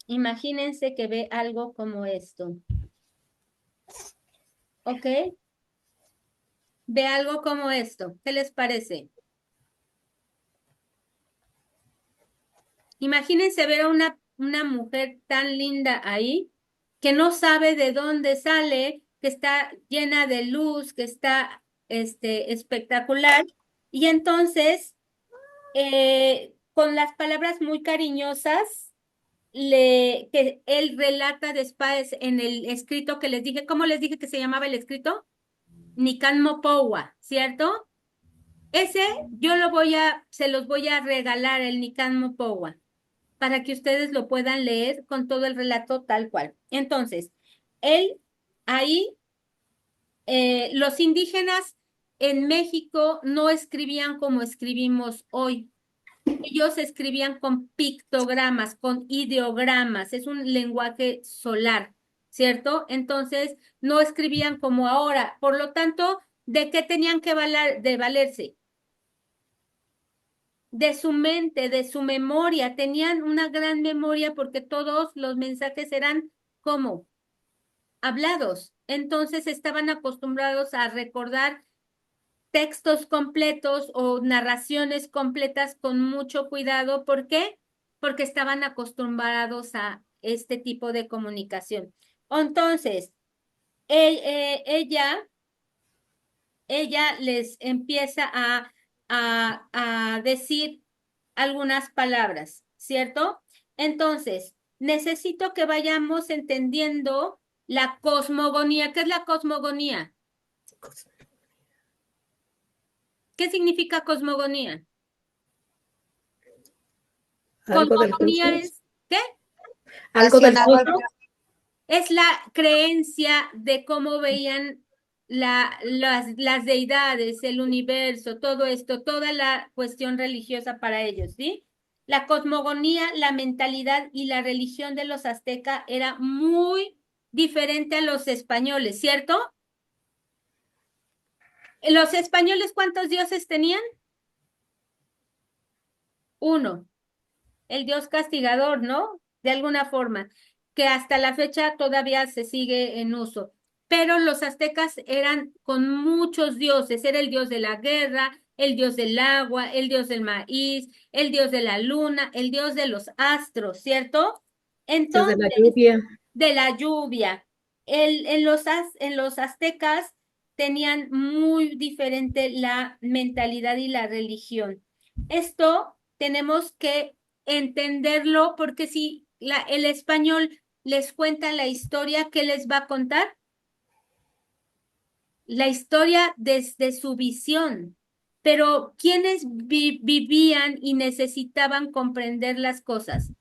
Imagínense que ve algo como esto. ¿Ok? Ve algo como esto. ¿Qué les parece? Imagínense ver a una mujer tan linda ahí, que no sabe de dónde sale, que está llena de luz, que está espectacular. Y entonces, con las palabras muy cariñosas, que él relata después en el escrito que les dije. ¿Cómo les dije que se llamaba el escrito? Nican Mopowa, ¿cierto? Ese yo se los voy a regalar, el Nican Mopowa, para que ustedes lo puedan leer con todo el relato tal cual. Entonces, él ahí, los indígenas en México no escribían como escribimos hoy. Ellos escribían con pictogramas, con ideogramas, es un lenguaje solar, ¿cierto? Entonces, no escribían como ahora. Por lo tanto, ¿de qué tenían que valerse? De su mente, de su memoria. Tenían una gran memoria porque todos los mensajes eran como hablados. Entonces, estaban acostumbrados a recordar textos completos o narraciones completas con mucho cuidado. ¿Por qué? Porque estaban acostumbrados a este tipo de comunicación. Entonces, ella les empieza a decir algunas palabras, ¿cierto? Entonces, necesito que vayamos entendiendo la cosmogonía. ¿Qué es la cosmogonía? ¿Qué significa cosmogonía? Algo del Cosmogonía cosmos. es, ¿qué? Algo del Relacionado cosmos. Es la creencia de cómo veían las deidades, el universo, todo esto, toda la cuestión religiosa para ellos, ¿sí? La cosmogonía, la mentalidad y la religión de los aztecas era muy diferente a los españoles, ¿cierto? ¿Los españoles cuántos dioses tenían? Uno, el dios castigador, ¿no? De alguna forma, que hasta la fecha todavía se sigue en uso. Pero los aztecas eran con muchos dioses. Era el dios de la guerra, el dios del agua, el dios del maíz, el dios de la luna, el dios de los astros, ¿cierto? Dios de la Entonces, lluvia. de la lluvia. En los aztecas tenían muy diferente la mentalidad y la religión. Esto tenemos que entenderlo porque si el español les cuenta la historia, ¿qué les va a contar? La historia desde su visión. Pero ¿quiénes vivían y necesitaban comprender las cosas?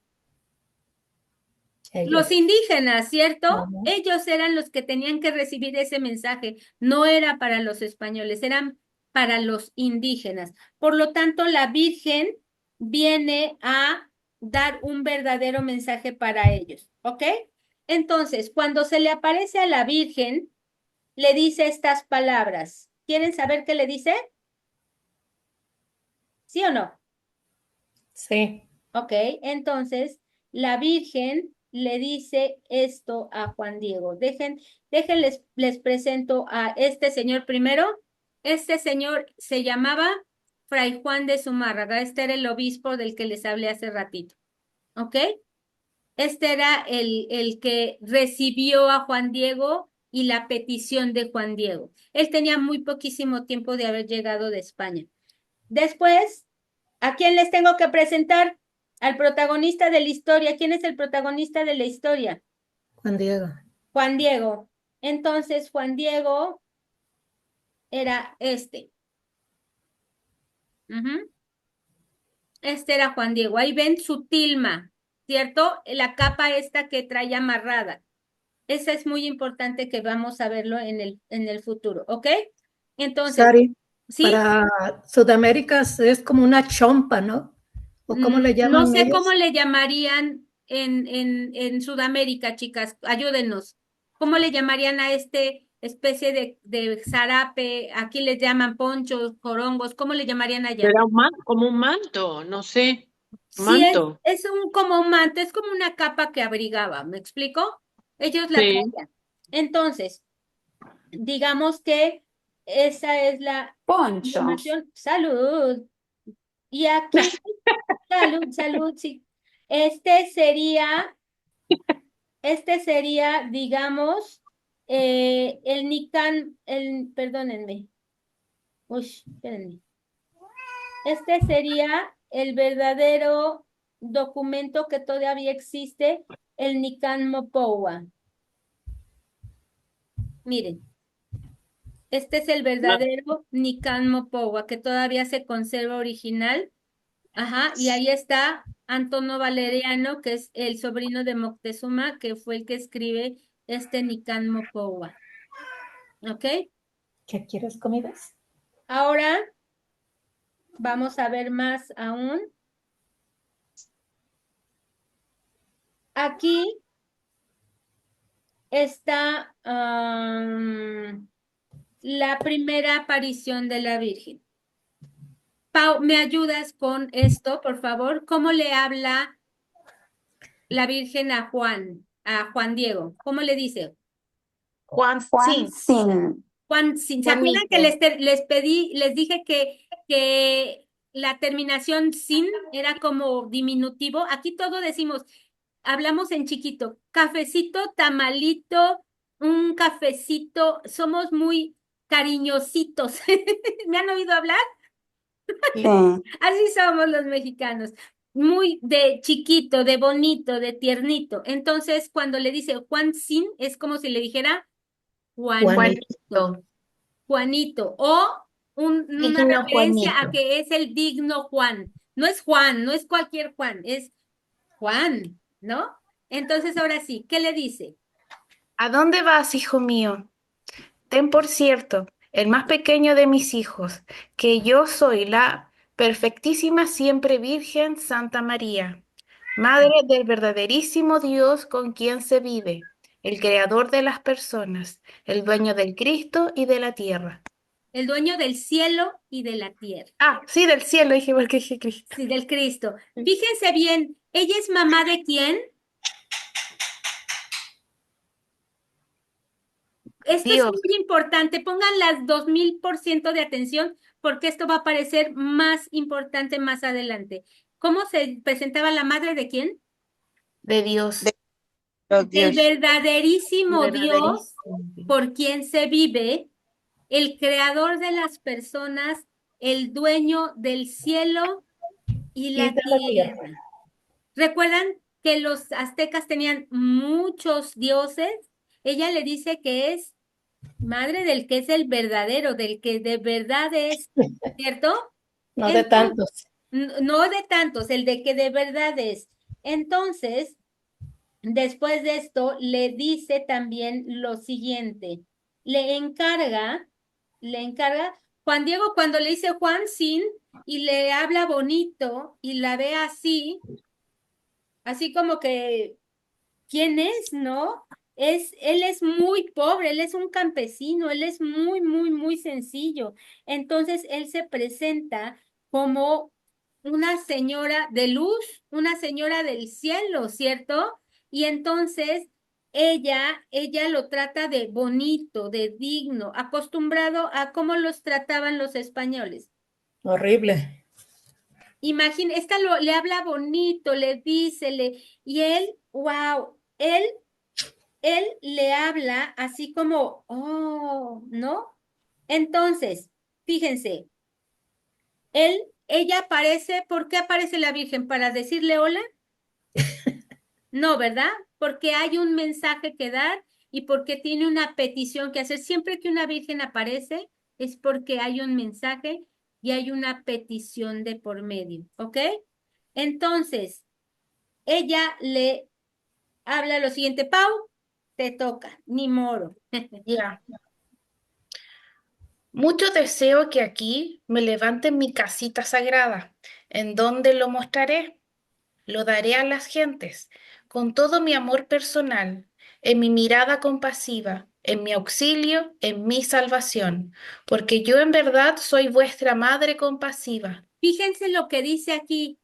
Los indígenas, ¿cierto? Ajá. Ellos eran los que tenían que recibir ese mensaje. No era para los españoles, eran para los indígenas. Por lo tanto, la Virgen viene a dar un verdadero mensaje para ellos, ¿ok? Entonces, cuando se le aparece a la Virgen, le dice estas palabras. ¿Quieren saber qué le dice? ¿Sí o no? Sí. Ok, entonces la Virgen le dice esto a Juan Diego. Les presento a este señor primero. Este señor se llamaba Fray Juan de Zumárraga. Este era el obispo del que les hablé hace ratito. ¿Ok? Este era el que recibió a Juan Diego y la petición de Juan Diego. Él tenía muy poquísimo tiempo de haber llegado de España. Después, ¿a quién les tengo que presentar? Al protagonista de la historia. ¿Quién es el protagonista de la historia? Juan Diego. Juan Diego. Entonces, Juan Diego era este. Este era Juan Diego. Ahí ven su tilma, ¿cierto? La capa esta que trae amarrada. Esa es muy importante que vamos a verlo en el futuro, ¿ok? Entonces, Sari, ¿sí? para Sudamérica es como una chompa, ¿no? ¿O cómo le No llaman sé ellos? cómo le llamarían en Sudamérica, chicas. Ayúdenos. ¿Cómo le llamarían a este especie de zarape, aquí les llaman ponchos, corongos, ¿cómo le llamarían allá? Era como un manto, no sé. Sí, Manto. es como un manto, es como una capa que abrigaba, ¿me explico? Ellos la Sí. traían. Entonces, digamos que esa es la Poncho. información. Salud. Y aquí, salud, sí. Este sería, digamos, el Nican, perdónenme. Uy, espérenme. Este sería el verdadero documento que todavía existe, el Nican Mopoa. Miren, este es el verdadero Nican Mopoa, que todavía se conserva original. Ajá, y ahí está Antonio Valeriano, que es el sobrino de Moctezuma, que fue el que escribe este Nican Mopoa. ¿Ok? ¿Qué quieres comidas? Ahora vamos a ver más aún. Aquí está la primera aparición de la Virgen. Pau, ¿me ayudas con esto, por favor? ¿Cómo le habla la Virgen a Juan Diego? ¿Cómo le dice? Juan Juan Sin. Sin. Juan, ¿se acuerdan que Juanito. les dije que la terminación sin era como diminutivo? Aquí todo decimos, hablamos en chiquito, cafecito, tamalito, un cafecito, somos muy cariñositos. ¿Me han oído hablar? Sí. Así somos los mexicanos, muy de chiquito, de bonito, de tiernito. Entonces, cuando le dice Juan Sin, es como si le dijera Juanito. Juanito. Juanito, o una Digno referencia a Juanito. que es el digno Juan. No es Juan, no es cualquier Juan, es Juan, ¿no? Entonces, ahora sí, ¿qué le dice? ¿A dónde vas, hijo mío? Ten por cierto, el más pequeño de mis hijos, que yo soy la perfectísima siempre Virgen Santa María, Madre del verdaderísimo Dios con quien se vive, el creador de las personas, el dueño del Cristo y de la tierra. El dueño del cielo y de la tierra. Ah, sí, del cielo, dije porque dije Cristo. Sí, del Cristo. Fíjense bien, ¿ella es mamá de quién? Esto es Dios, muy importante, pongan las 2000% de atención porque esto va a parecer más importante más adelante. ¿Cómo se presentaba la madre de quién? de Dios, Los El Dios. verdaderísimo Dios verdaderísimo Dios. por quien se vive, el creador de las personas, el dueño del cielo y la tierra. ¿Recuerdan que los aztecas tenían muchos dioses? Ella le dice que es madre del que es el verdadero, del que de verdad es, ¿cierto? No de Entonces, tantos. no de tantos, el de que de verdad es. Entonces, después de esto, le dice también lo siguiente. Le encarga, Juan Diego, cuando le dice Juan Sin y le habla bonito y la ve así como que, ¿quién es, no? Él es muy pobre, él es un campesino, él es muy, muy, muy sencillo. Entonces, él se presenta como una señora de luz, una señora del cielo, ¿cierto? Y entonces ella lo trata de bonito, de digno, acostumbrado a cómo los trataban los españoles. Horrible. Imagina, le habla bonito, le dice, y él, wow, él le habla así como, oh, ¿no? Entonces, fíjense, ella aparece, ¿por qué aparece la Virgen? ¿Para decirle hola? No, ¿verdad? Porque hay un mensaje que dar y porque tiene una petición que hacer. Siempre que una Virgen aparece es porque hay un mensaje y hay una petición de por medio, ¿ok? Entonces, ella le habla lo siguiente, Pau, te toca, ni moro. ya. Mucho deseo que aquí me levanten mi casita sagrada, en donde lo mostraré. Lo daré a las gentes, con todo mi amor personal, en mi mirada compasiva, en mi auxilio, en mi salvación, porque yo en verdad soy vuestra madre compasiva. Fíjense lo que dice aquí.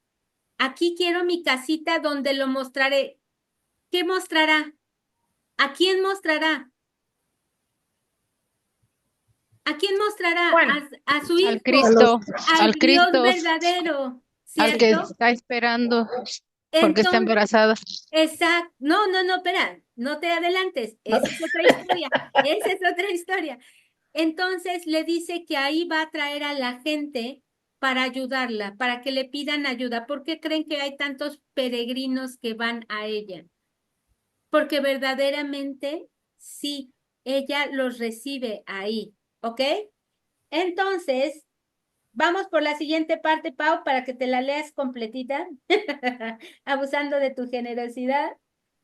Aquí quiero mi casita donde lo mostraré. ¿Qué mostrará? ¿A quién mostrará? ¿A quién mostrará? Bueno, A su Al hijo, Cristo, al al Dios Cristo, verdadero, al que ¿cierto? está esperando porque está Entonces, embarazada. exacto. No, no, no, espera, no te adelantes. Esa es otra historia. Esa es otra historia. Entonces le dice que ahí va a traer a la gente para ayudarla, para que le pidan ayuda. ¿Por qué creen que hay tantos peregrinos que van a ella? Porque verdaderamente sí, ella los recibe ahí, ¿ok? Entonces, vamos por la siguiente parte, Pau, para que te la leas completita, abusando de tu generosidad.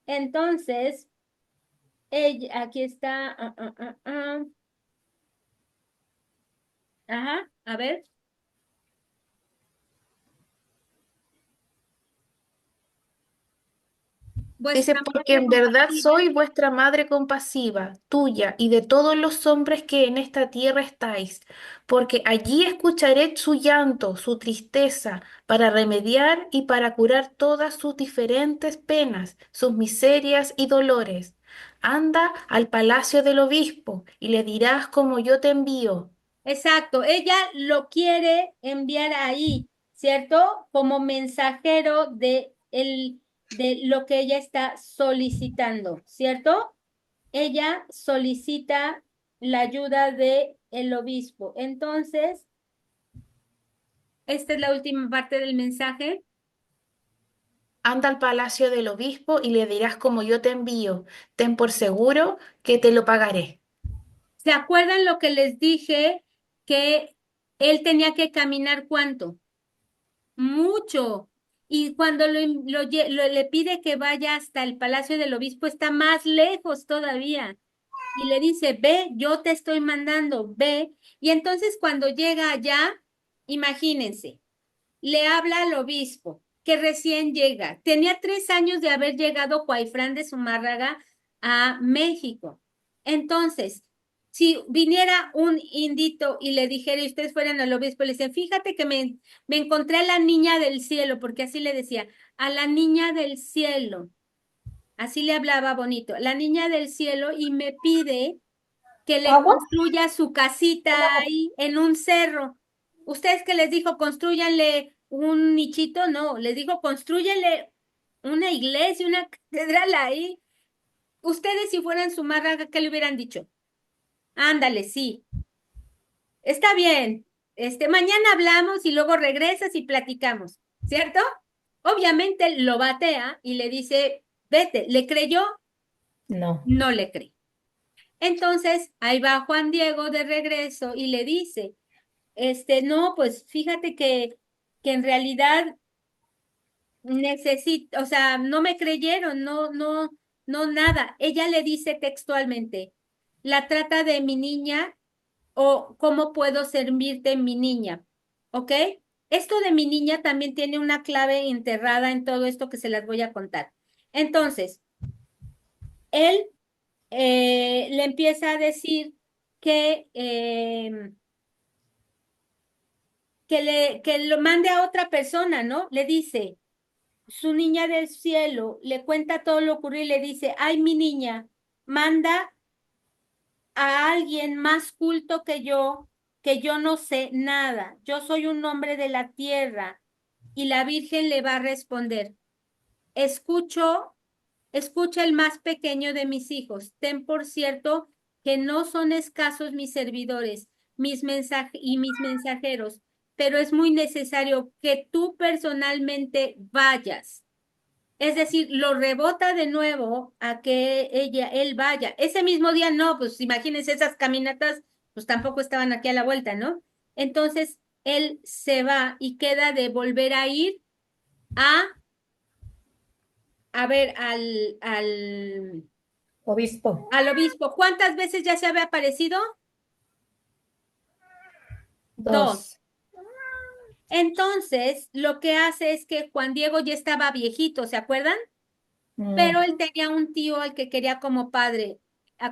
Entonces, ella, aquí está. Ajá, a ver. dice, Vuestra porque madre en verdad compasiva. soy vuestra madre compasiva, tuya y de todos los hombres que en esta tierra estáis, porque allí escucharé su llanto, su tristeza, para remediar y para curar todas sus diferentes penas, sus miserias y dolores. Anda al palacio del obispo y le dirás como yo te envío. Exacto, ella lo quiere enviar ahí, ¿cierto? Como mensajero de lo que ella está solicitando, ¿cierto? Ella solicita la ayuda de el obispo. Entonces, esta es la última parte del mensaje. Anda al palacio del obispo y le dirás como yo te envío. Ten por seguro que te lo pagaré. ¿Se acuerdan lo que les dije? Que él tenía que caminar cuánto? Mucho. Y cuando le pide que vaya hasta el palacio del obispo, está más lejos todavía. Y le dice, ve, yo te estoy mandando, ve. Y entonces cuando llega allá, imagínense, le habla al obispo, que recién llega. Tenía 3 años de haber llegado Juaifrán de Zumárraga a México. Entonces, si viniera un indito y le dijera, y ustedes fueran al obispo, le dicen, fíjate que me encontré a la niña del cielo, porque así le decía, a la niña del cielo. Así le hablaba bonito, la niña del cielo, y me pide que le ¿Agua? construya su casita ahí en un cerro. ¿Ustedes qué les dijo? ¿Construyanle un nichito? No, les dijo, construyanle una iglesia, una catedral ahí. Ustedes si fueran su marraga, ¿qué le hubieran dicho? Ándale, sí. Está bien. Mañana hablamos y luego regresas y platicamos, ¿cierto? Obviamente lo batea y le dice, vete. ¿Le creyó? No. No le cree. Entonces, ahí va Juan Diego de regreso y le dice, no, pues fíjate que en realidad necesito, o sea, no me creyeron, no, no, no, nada. Ella le dice textualmente, la trata de mi niña o cómo puedo servirte mi niña, ¿ok? Esto de mi niña también tiene una clave enterrada en todo esto que se las voy a contar. Entonces, él le empieza a decir que, que lo mande a otra persona, ¿no? Le dice, su niña del cielo, le cuenta todo lo ocurrido y le dice, ay, mi niña, manda a alguien más culto que yo no sé nada. Yo soy un hombre de la tierra. Y la Virgen le va a responder, escucho, escucha el más pequeño de mis hijos. Ten por cierto que no son escasos mis servidores, mis mensajeros, pero es muy necesario que tú personalmente vayas. Es decir, lo rebota de nuevo a que él vaya. Ese mismo día no, pues imagínense esas caminatas, pues tampoco estaban aquí a la vuelta, ¿no? Entonces, él se va y queda de volver a ir a, a ver Obispo. al obispo. ¿Cuántas veces ya se había aparecido? Dos. Dos. Entonces, lo que hace es que Juan Diego ya estaba viejito, ¿se acuerdan? Mm. Pero él tenía un tío al que quería como padre.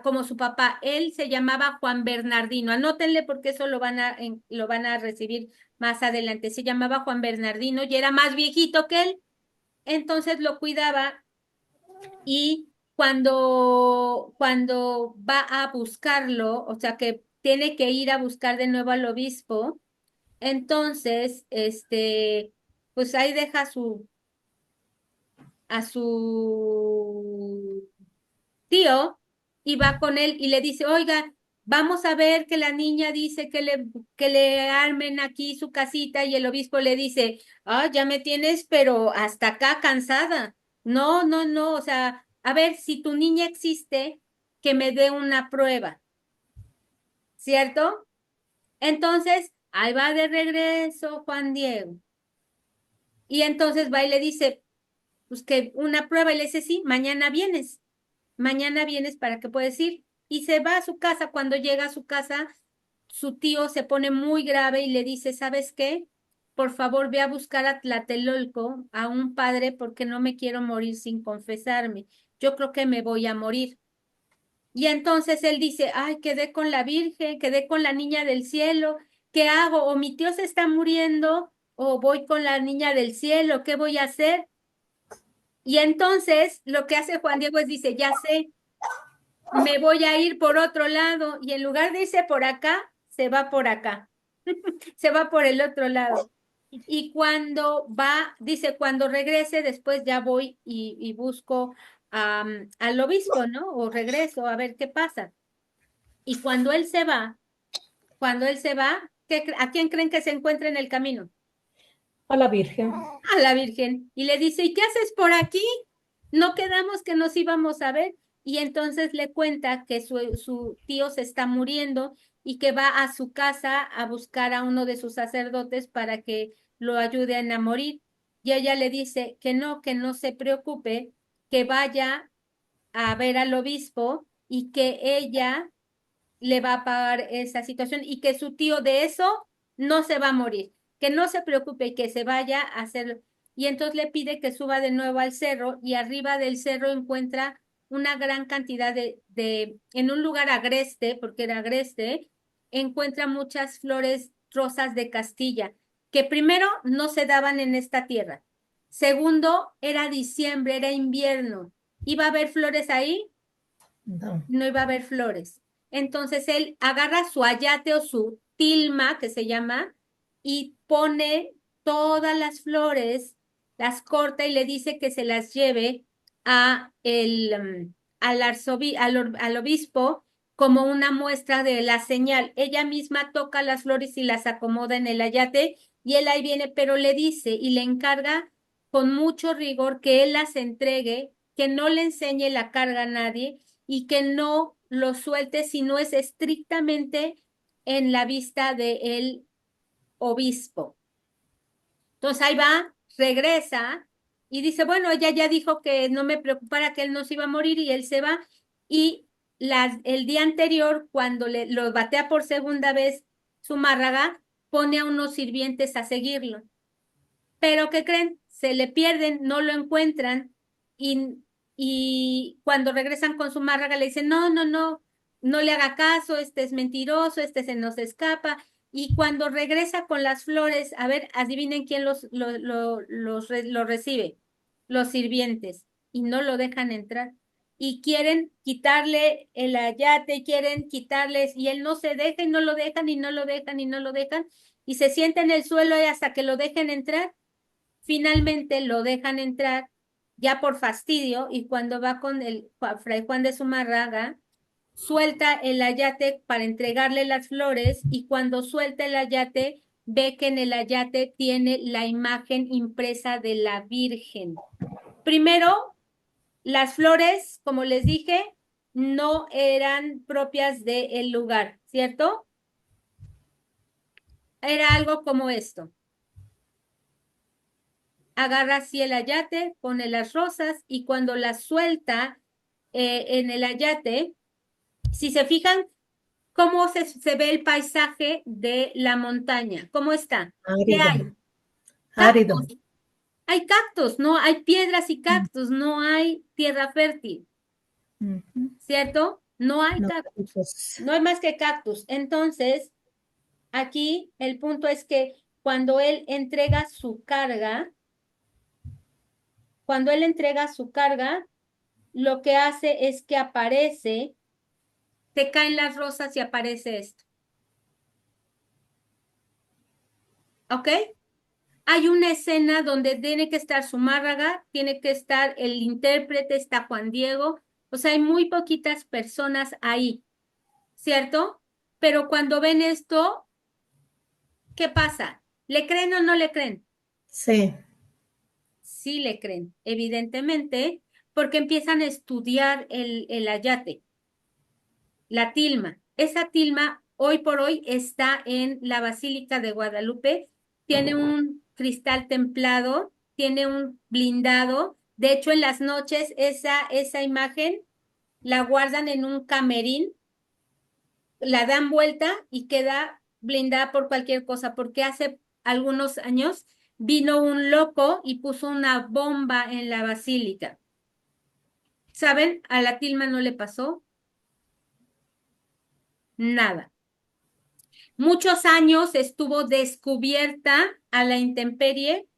como su papá. Él se llamaba Juan Bernardino. Anótenle porque eso lo van a recibir más adelante. Se llamaba Juan Bernardino y era más viejito que él. Entonces lo cuidaba y cuando va a buscarlo, o sea que tiene que ir a buscar de nuevo al obispo, entonces, pues ahí deja a su tío y va con él y le dice, oiga, vamos a ver que la niña dice que le armen aquí su casita y el obispo le dice, ya me tienes, pero hasta acá cansada. No, no, no, o sea, a ver, si tu niña existe, que me dé una prueba, ¿cierto? Entonces, ahí va de regreso Juan Diego. Y entonces va y le dice, pues que una prueba y le dice, sí, mañana vienes para que puedas ir. Y se va a su casa. Cuando llega a su casa, su tío se pone muy grave y le dice, ¿sabes qué? Por favor, ve a buscar a Tlatelolco, a un padre, porque no me quiero morir sin confesarme. Yo creo que me voy a morir. Y entonces él dice, ay, quedé con la Virgen, quedé con la niña del cielo, ¿qué hago? O mi tío se está muriendo, o voy con la niña del cielo, ¿qué voy a hacer? Y entonces lo que hace Juan Diego es dice, ya sé, me voy a ir por otro lado y en lugar de irse por acá, se va por acá, se va por el otro lado. Y cuando va, dice, cuando regrese, después ya voy y busco al obispo, ¿no? O regreso a ver qué pasa. Y cuando él se va, ¿a quién creen que se encuentra en el camino? A la Virgen. A la Virgen. Y le dice, ¿y qué haces por aquí? No quedamos que nos íbamos a ver. Y entonces le cuenta que su tío se está muriendo y que va a su casa a buscar a uno de sus sacerdotes para que lo ayuden a morir. Y ella le dice que no se preocupe, que vaya a ver al obispo y que ella le va a pagar esa situación y que su tío de eso no se va a morir, que no se preocupe y que se vaya a hacerlo. Y entonces le pide que suba de nuevo al cerro y arriba del cerro encuentra una gran cantidad en un lugar agreste, porque era agreste, encuentra muchas flores rosas de Castilla, que primero no se daban en esta tierra. Segundo, era diciembre, era invierno. ¿Iba a haber flores ahí? No. No iba a haber flores. Entonces él agarra su ayate o su tilma, que se llama, y pone todas las flores, las corta y le dice que se las lleve al obispo como una muestra de la señal. Ella misma toca las flores y las acomoda en el ayate y él ahí viene, pero le dice y le encarga con mucho rigor que él las entregue, que no le enseñe la carga a nadie y que no lo suelte si no es estrictamente en la vista del obispo. Entonces ahí va, regresa y dice, bueno, ella ya dijo que no me preocupara, que él no se iba a morir y él se va. Y el día anterior, cuando lo batea por segunda vez Zumárraga, pone a unos sirvientes a seguirlo. Pero ¿qué creen? Se le pierden, no lo encuentran y cuando regresan con su márraga le dicen, no, no, no, no le haga caso, este es mentiroso, este se nos escapa. Y cuando regresa con las flores, a ver, adivinen quién lo recibe, los sirvientes, y no lo dejan entrar. Y quieren quitarle el ayate, quieren quitarles, y él no se deja y no lo dejan y no lo dejan y no lo dejan, y se sienta en el suelo y hasta que lo dejen entrar. Finalmente lo dejan entrar ya por fastidio y cuando va con el Fray Juan de Zumárraga, suelta el ayate para entregarle las flores y cuando suelta el ayate, ve que en el ayate tiene la imagen impresa de la Virgen. Primero, las flores, como les dije, no eran propias del lugar, ¿cierto? Era algo como esto. Agarra así el ayate, pone las rosas y cuando las suelta en el ayate, si se fijan cómo se ve el paisaje de la montaña, ¿cómo está? ¿Qué Árido. hay? Árido. Cactus. Hay cactus, no hay piedras y cactus, no hay tierra fértil, Ujú. ¿cierto? No hay No, cactus, pues, no hay más que cactus. Entonces, aquí el punto es que cuando él entrega su carga, lo que hace es que aparece, te caen las rosas y aparece esto. ¿Ok? Hay una escena donde tiene que estar Zumárraga, tiene que estar el intérprete, está Juan Diego, o sea, hay muy poquitas personas ahí, ¿cierto? Pero cuando ven esto, ¿qué pasa? ¿Le creen o no le creen? sí, Sí le creen, evidentemente, porque empiezan a estudiar el ayate, la tilma. Esa tilma hoy por hoy está en la Basílica de Guadalupe, tiene un cristal templado, tiene un blindado. De hecho, en las noches esa imagen la guardan en un camerín, la dan vuelta y queda blindada por cualquier cosa, porque hace algunos años vino un loco y puso una bomba en la basílica. ¿Saben? A la tilma no le pasó nada. Muchos años estuvo descubierta a la intemperie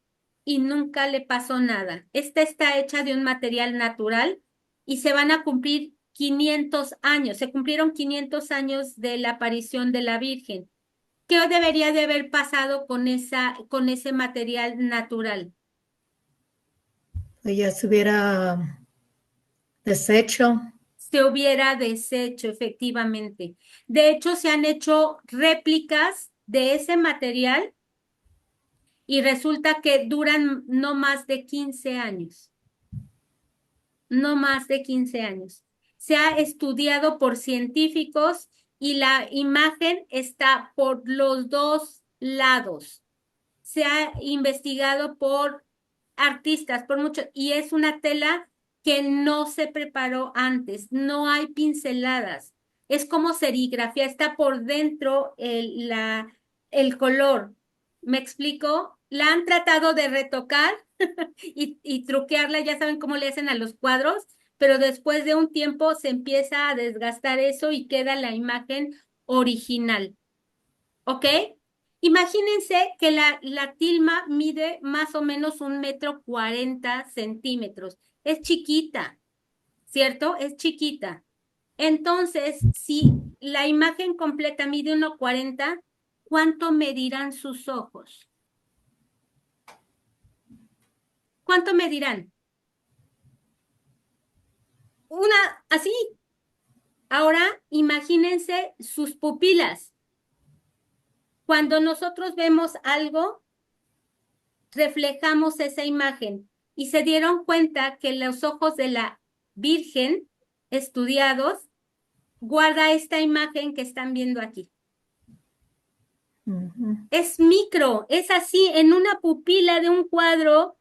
y nunca le pasó nada. Esta está hecha de un material natural y se van a cumplir 500 años. Se cumplieron 500 años de la aparición de la Virgen. ¿Qué debería de haber pasado con con ese material natural? pues ya se hubiera deshecho. Se hubiera deshecho, efectivamente. De hecho, se han hecho réplicas de ese material y resulta que duran no más de 15 años. No más de 15 años. Se ha estudiado por científicos y la imagen está por los dos lados. Se ha investigado por artistas, por mucho, y es una tela que no se preparó antes, no hay pinceladas, es como serigrafía, está por dentro el color. ¿Me explico? La han tratado de retocar y truquearla, ya saben cómo le hacen a los cuadros, pero después de un tiempo se empieza a desgastar eso y queda la imagen original. ¿Ok? Imagínense que la tilma mide más o menos 1,40 m. Es chiquita, ¿cierto? Es chiquita. Entonces, si la imagen completa mide 1,40, ¿cuánto medirán sus ojos? ¿Cuánto medirán? Una, así. Ahora, imagínense sus pupilas. Cuando nosotros vemos algo, reflejamos esa imagen y se dieron cuenta que los ojos de la Virgen estudiados guarda esta imagen que están viendo aquí. Es micro, es así, en una pupila de un cuadro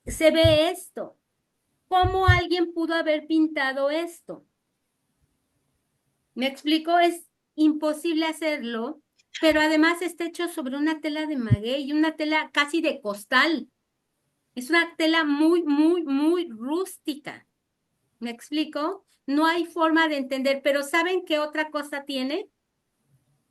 se ve esto. ¿Cómo alguien pudo haber pintado esto? ¿Me explico? Es imposible hacerlo, pero además está hecho sobre una tela de maguey y una tela casi de costal. Es una tela muy, muy, muy rústica. ¿Me explico? No hay forma de entender, pero ¿saben qué otra cosa tiene?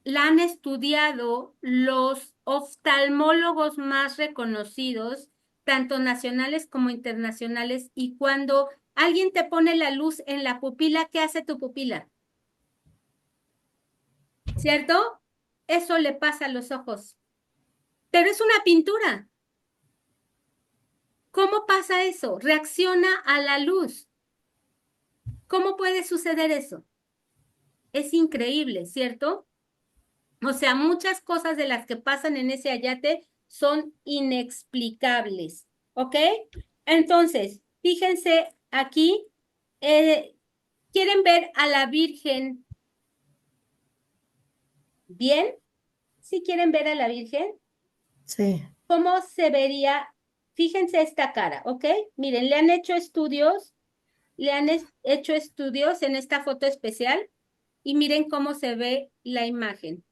La han estudiado los oftalmólogos más reconocidos, tanto nacionales como internacionales, y cuando alguien te pone la luz en la pupila, ¿qué hace tu pupila? ¿Cierto? Eso le pasa a los ojos. Pero es una pintura. ¿Cómo pasa eso? Reacciona a la luz. ¿Cómo puede suceder eso? Es increíble, ¿cierto? O sea, muchas cosas de las que pasan en ese ayate son inexplicables, ¿ok? Entonces, fíjense aquí, ¿quieren ver a la Virgen bien? ¿Sí quieren ver a la Virgen? Sí, ¿Cómo se vería? Fíjense esta cara, ¿ok? Miren, le han hecho estudios en esta foto especial y miren cómo se ve la imagen.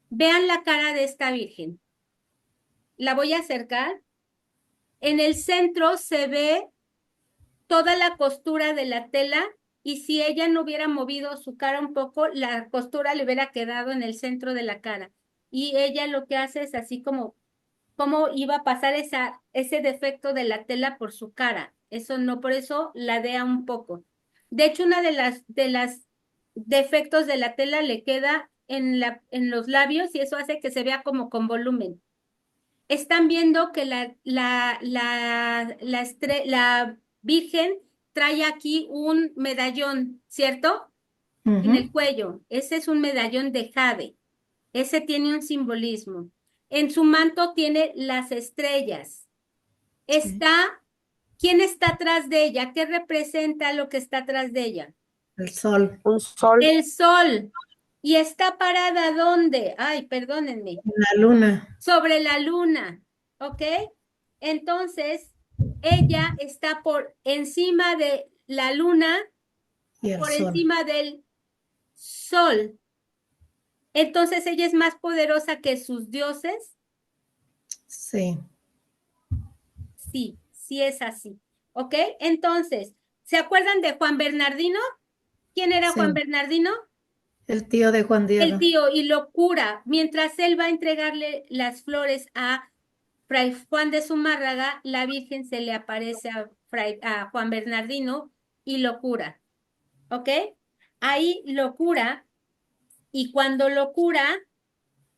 Vean la cara de esta Virgen. La voy a acercar. En el centro se ve toda la costura de la tela y si ella no hubiera movido su cara un poco, la costura le hubiera quedado en el centro de la cara. Y ella lo que hace es así como cómo iba a pasar ese defecto de la tela por su cara. Eso no, por eso ladea un poco. De hecho, una de las defectos de la tela le queda en los labios y eso hace que se vea como con volumen. Están viendo que la Virgen trae aquí un medallón, ¿cierto? En el Ujú. cuello. Ese es un medallón de jade. Ese tiene un simbolismo. En su manto tiene las estrellas. Sí. ¿Quién está atrás de ella? ¿Qué representa lo que está atrás de ella? El sol, Un sol. El sol. ¿Y está parada dónde? Ay, perdónenme. la luna Sobre la luna. ¿Ok? Entonces, ella está por encima de la luna, y el por sol. encima del sol. Entonces, ella es más poderosa que sus dioses. Sí, Sí, sí es así. ¿Ok? Entonces, ¿se acuerdan de Juan Bernardino? ¿Quién era Juan sí. Bernardino? El tío de Juan El Diego. tío, y lo cura. Mientras él va a entregarle las flores a Fray Juan de Zumárraga, la Virgen se le aparece a Juan Bernardino y lo cura. ¿Ok? Ahí lo cura y cuando lo cura,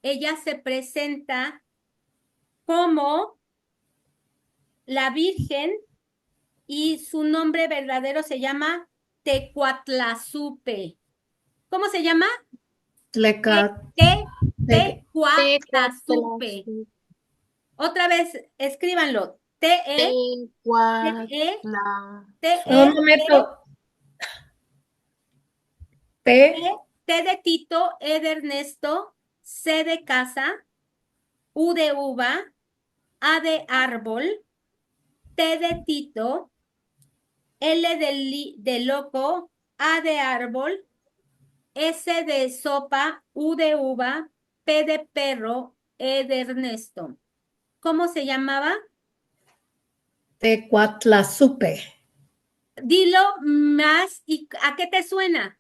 ella se presenta como la Virgen y su nombre verdadero se llama Tecuatlazupe. ¿Cómo se llama? Tleca, Te- te- Tecuatlazupe. Otra vez, escríbanlo. T-E, T-E, un T-E, momento. T, T, T de Tito, E de Ernesto, C de casa, U de uva, A de árbol, T de Tito, L de loco, A de árbol, S de sopa, U de uva, P de perro, E de Ernesto. ¿Cómo se llamaba? Tecuatlazupe, Dilo más y ¿a qué te suena?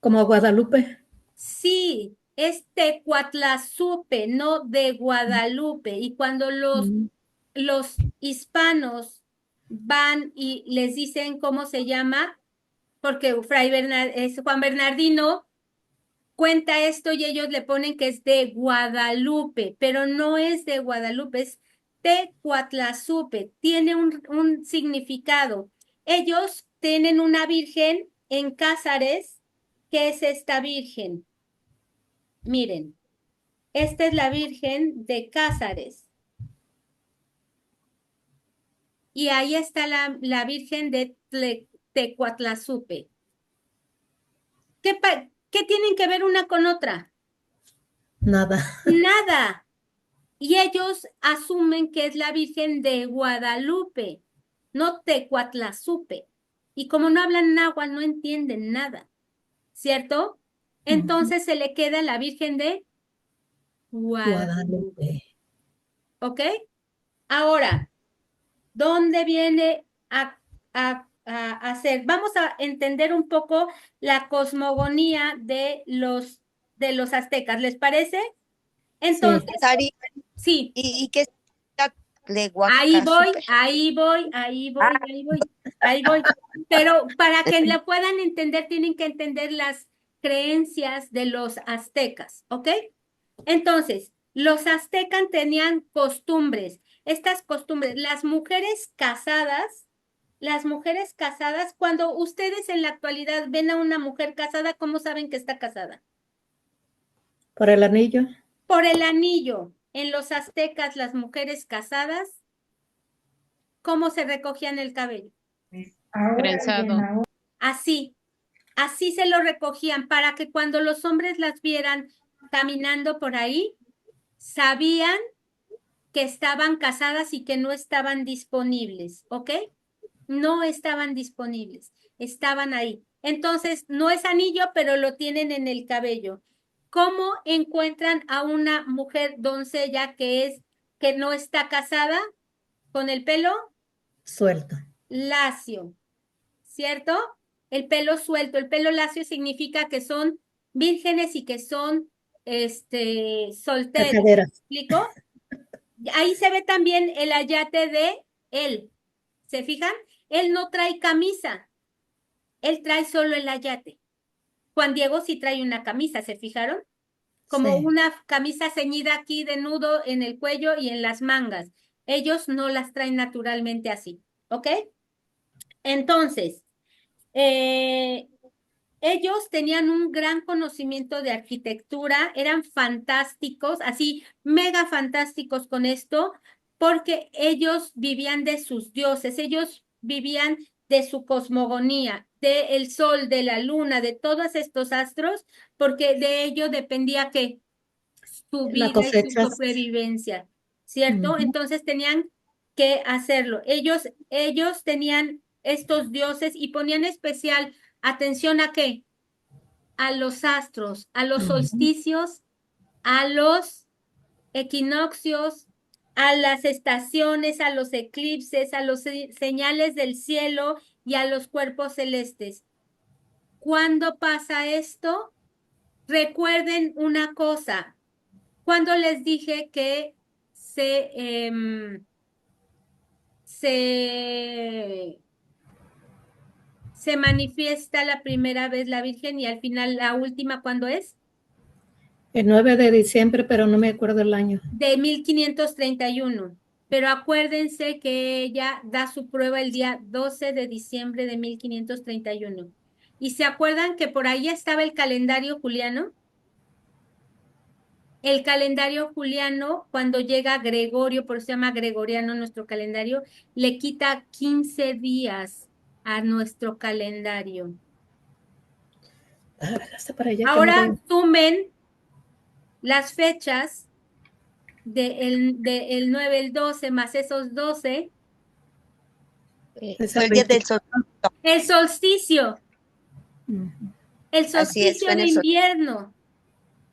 como Guadalupe. Sí, es Tecuatlazupe, no de Guadalupe. Y cuando Mm. los hispanos van y les dicen cómo se llama, porque Juan Bernardino cuenta esto y ellos le ponen que es de Guadalupe, pero no es de Guadalupe, es Tecuatlazupe, tiene un significado. Ellos tienen una virgen en Cázares, que es esta virgen. Miren, esta es la virgen de Cázares. Y ahí está la virgen de Tecuatlazupe. ¿Qué tienen que ver una con otra? Nada. Nada. Y ellos asumen que es la Virgen de Guadalupe, no Tecuatlazupe. Y como no hablan náhuatl, no entienden nada, ¿cierto? Entonces se le queda la Virgen de Guadalupe. Guadalupe. ¿Ok? Ahora, ¿dónde viene a hacer? Vamos a entender un poco la cosmogonía de los aztecas, ¿les parece? Sí. Entonces, Sari, sí. ¿y qué significa Ahí voy, Tlehuacazupe? ahí voy, ahí voy, ahí voy, ahí voy. Pero para que la puedan entender, tienen que entender las creencias de los aztecas, ¿ok? Entonces, los aztecas tenían costumbres. Estas costumbres, las mujeres casadas, cuando ustedes en la actualidad ven a una mujer casada, ¿cómo saben que está casada? Por el anillo. Por el anillo. En los aztecas, las mujeres casadas, ¿cómo se recogían el cabello? Trenzado. Así, así se lo recogían para que cuando los hombres las vieran caminando por ahí, sabían que estaban casadas y que no estaban disponibles, ¿ok? No estaban disponibles, estaban ahí. Entonces, no es anillo, pero lo tienen en el cabello. ¿Cómo encuentran a una mujer doncella que no está casada con el pelo Suelto. lacio, ¿cierto? el pelo suelto. El pelo lacio significa que son vírgenes y que son solteros. ¿Me Cacaderas. explico? Ahí se ve también el ayate de él. ¿Se fijan? Él no trae camisa. Él trae solo el ayate. Juan Diego sí trae una camisa, ¿se fijaron? Como Sí. una camisa ceñida aquí de nudo en el cuello y en las mangas. Ellos no las traen naturalmente así, ¿ok? Entonces, ellos tenían un gran conocimiento de arquitectura, eran fantásticos, así mega fantásticos con esto, porque ellos vivían de sus dioses, ellos vivían de su cosmogonía, del sol, de la luna, de todos estos astros, porque de ello dependía que su La vida y su cosecha. supervivencia, ¿cierto? Ujú. Entonces tenían que hacerlo. Ellos tenían estos dioses y ponían especial atención a qué? A los astros, a los Ujú. solsticios, a los equinoccios, a las estaciones, a los eclipses, a los señales del cielo y a los cuerpos celestes. ¿Cuándo pasa esto? Recuerden una cosa. Cuando les dije que se manifiesta la primera vez la Virgen y al final la última, ¿cuándo es? El 9 de diciembre, pero no me acuerdo el año. De 1531. Pero acuérdense que ella da su prueba el día 12 de diciembre de 1531. ¿Y se acuerdan que por ahí estaba el calendario juliano? El calendario juliano, cuando llega Gregorio, por eso se llama gregoriano nuestro calendario, le quita 15 días a nuestro calendario. Hasta para allá que no Ahora veo. sumen las fechas del 9, el 12, más esos 12, Esa Fue el día del 20. sol. el solsticio, Ujú. el Así es, solsticio fue en de el sol. invierno.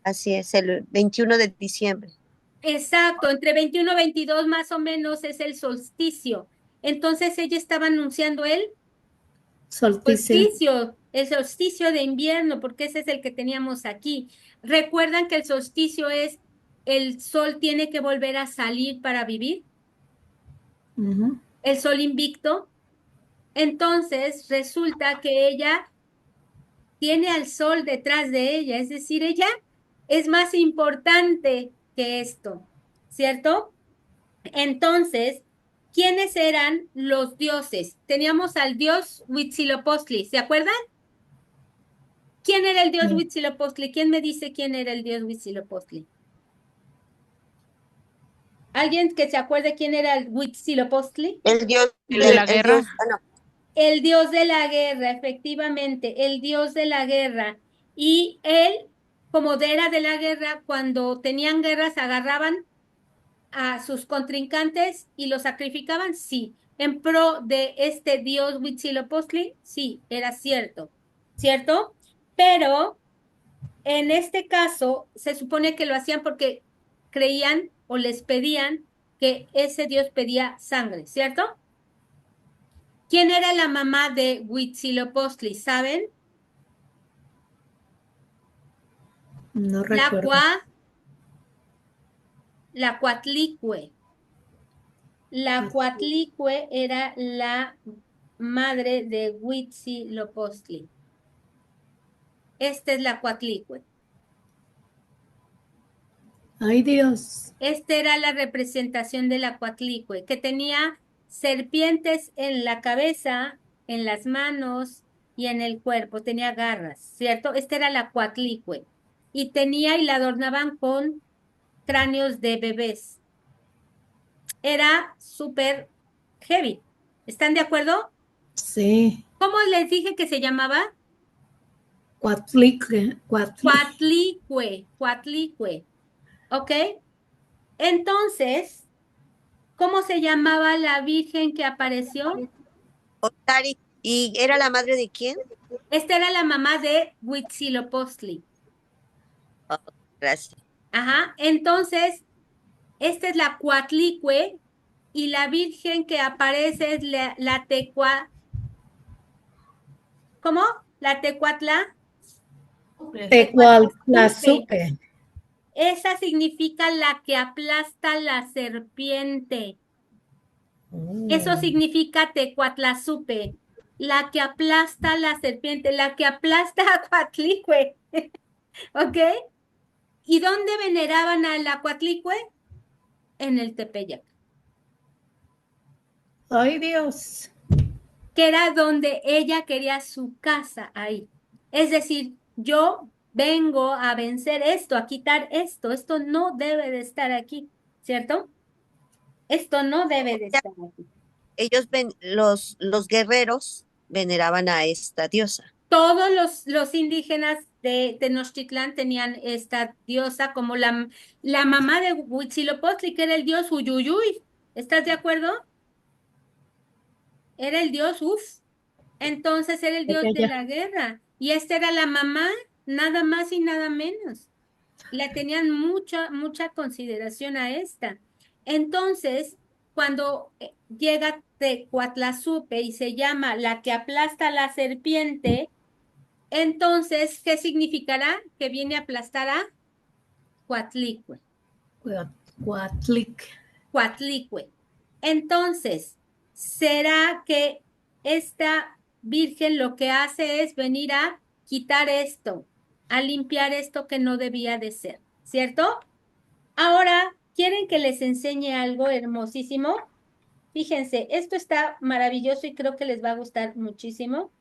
Así es, el 21 de diciembre. Exacto, entre 21 y 22 más o menos es el solsticio. Entonces ella estaba anunciando el Solsticio. el solsticio de invierno, porque ese es el que teníamos aquí. ¿Recuerdan que el solsticio es el sol tiene que volver a salir para vivir? Ujú. El sol invicto. Entonces resulta que ella tiene al sol detrás de ella, es decir, ella es más importante que esto, ¿cierto? Entonces, ¿quiénes eran los dioses? Teníamos al dios Huitzilopochtli, ¿se acuerdan? ¿Quién era el dios Sí. Huitzilopochtli? ¿Quién me dice quién era el dios Huitzilopochtli? ¿Alguien que se acuerde quién era el Huitzilopochtli? El dios ¿El de la el guerra? dios, no, El dios de la guerra, efectivamente, el dios de la guerra. Y él, como era de la guerra, cuando tenían guerras, agarraban a sus contrincantes y los sacrificaban, sí. En pro de este dios Huitzilopochtli, sí, era cierto, ¿cierto? Pero en este caso, se supone que lo hacían porque creían o les pedían que ese dios pedía sangre, ¿cierto? ¿Quién era la mamá de Huitzilopochtli? ¿Saben? No La recuerdo. la Coatlicue. La Coatlicue era la madre de Huitzilopochtli. Esta es la Coatlicue. Ay, Dios. Esta era la representación de la Coatlicue, que tenía serpientes en la cabeza, en las manos y en el cuerpo. Tenía garras, ¿cierto? Esta era la Coatlicue. Y tenía y la adornaban con cráneos de bebés. Era súper heavy. ¿Están de acuerdo? Sí. ¿Cómo les dije que se llamaba? Cuatlique. Coatlicue, Coatlicue. ¿Ok? Entonces, ¿cómo se llamaba la virgen que apareció? Otari. ¿Y era la madre de quién? Esta era la mamá de Huitzilopochtli. Oh, gracias. Ajá. Entonces, esta es la Coatlicue y la virgen que aparece es la Tecua. ¿cómo? La tecuatla. Tecuatlazupe. Esa significa la que aplasta la serpiente. Eso significa tecuatlazupe, la que aplasta la serpiente, la que aplasta a Coatlicue. ¿Ok? ¿Y dónde veneraban a la Coatlicue? En el Tepeyac, Ay, Dios. que era donde ella quería su casa ahí. Es decir, yo vengo a vencer esto, a quitar esto no debe de estar aquí, ¿cierto? Esto no debe de estar aquí. Ellos los guerreros veneraban a esta diosa. Todos los indígenas de Tenochtitlán tenían esta diosa como la mamá de Huitzilopochtli, que era el dios Uyuyuy. ¿Estás de acuerdo? Era el dios Uf. Entonces era el dios de la guerra. Y esta era la mamá, nada más y nada menos. Le tenían mucha consideración a esta. Entonces, cuando llega Tecuatlazupe y se llama la que aplasta a la serpiente, entonces, ¿qué significará? Que viene a aplastar a Coatlicue. Coatlicue. Entonces, ¿será que esta virgen lo que hace es venir a quitar esto, a limpiar esto que no debía de ser, ¿cierto? Ahora, ¿quieren que les enseñe algo hermosísimo? Fíjense, esto está maravilloso y creo que les va a gustar muchísimo.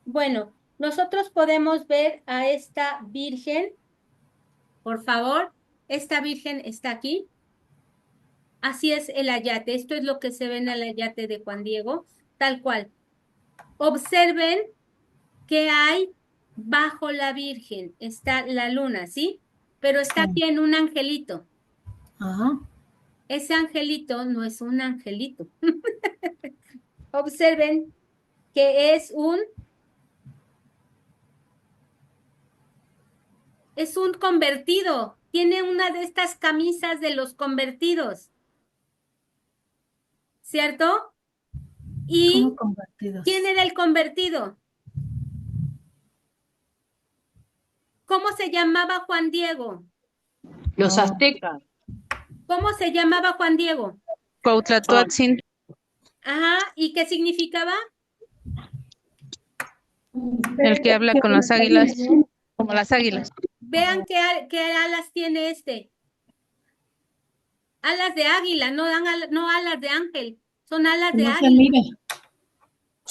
Bueno, nosotros podemos ver a esta virgen, por favor, esta virgen está aquí. Así es el ayate, esto es lo que se ve en el ayate de Juan Diego, tal cual. Observen qué hay bajo la virgen, está la luna, ¿sí? Pero está bien un angelito. Ajá. Ese angelito no es un angelito. Observen que es un convertido. Tiene una de estas camisas de los convertidos. ¿Cierto? ¿Y ¿Cómo convertidos? quién era el convertido? ¿Cómo se llamaba Juan Diego? Los aztecas. ¿Cómo se llamaba Juan Diego? Cuauhtlatoatzin. Ajá, ¿y qué significaba? El que habla con las águilas, como las águilas. Vean qué alas tiene este. Alas de águila, no alas de ángel, son alas de No se águila. mire.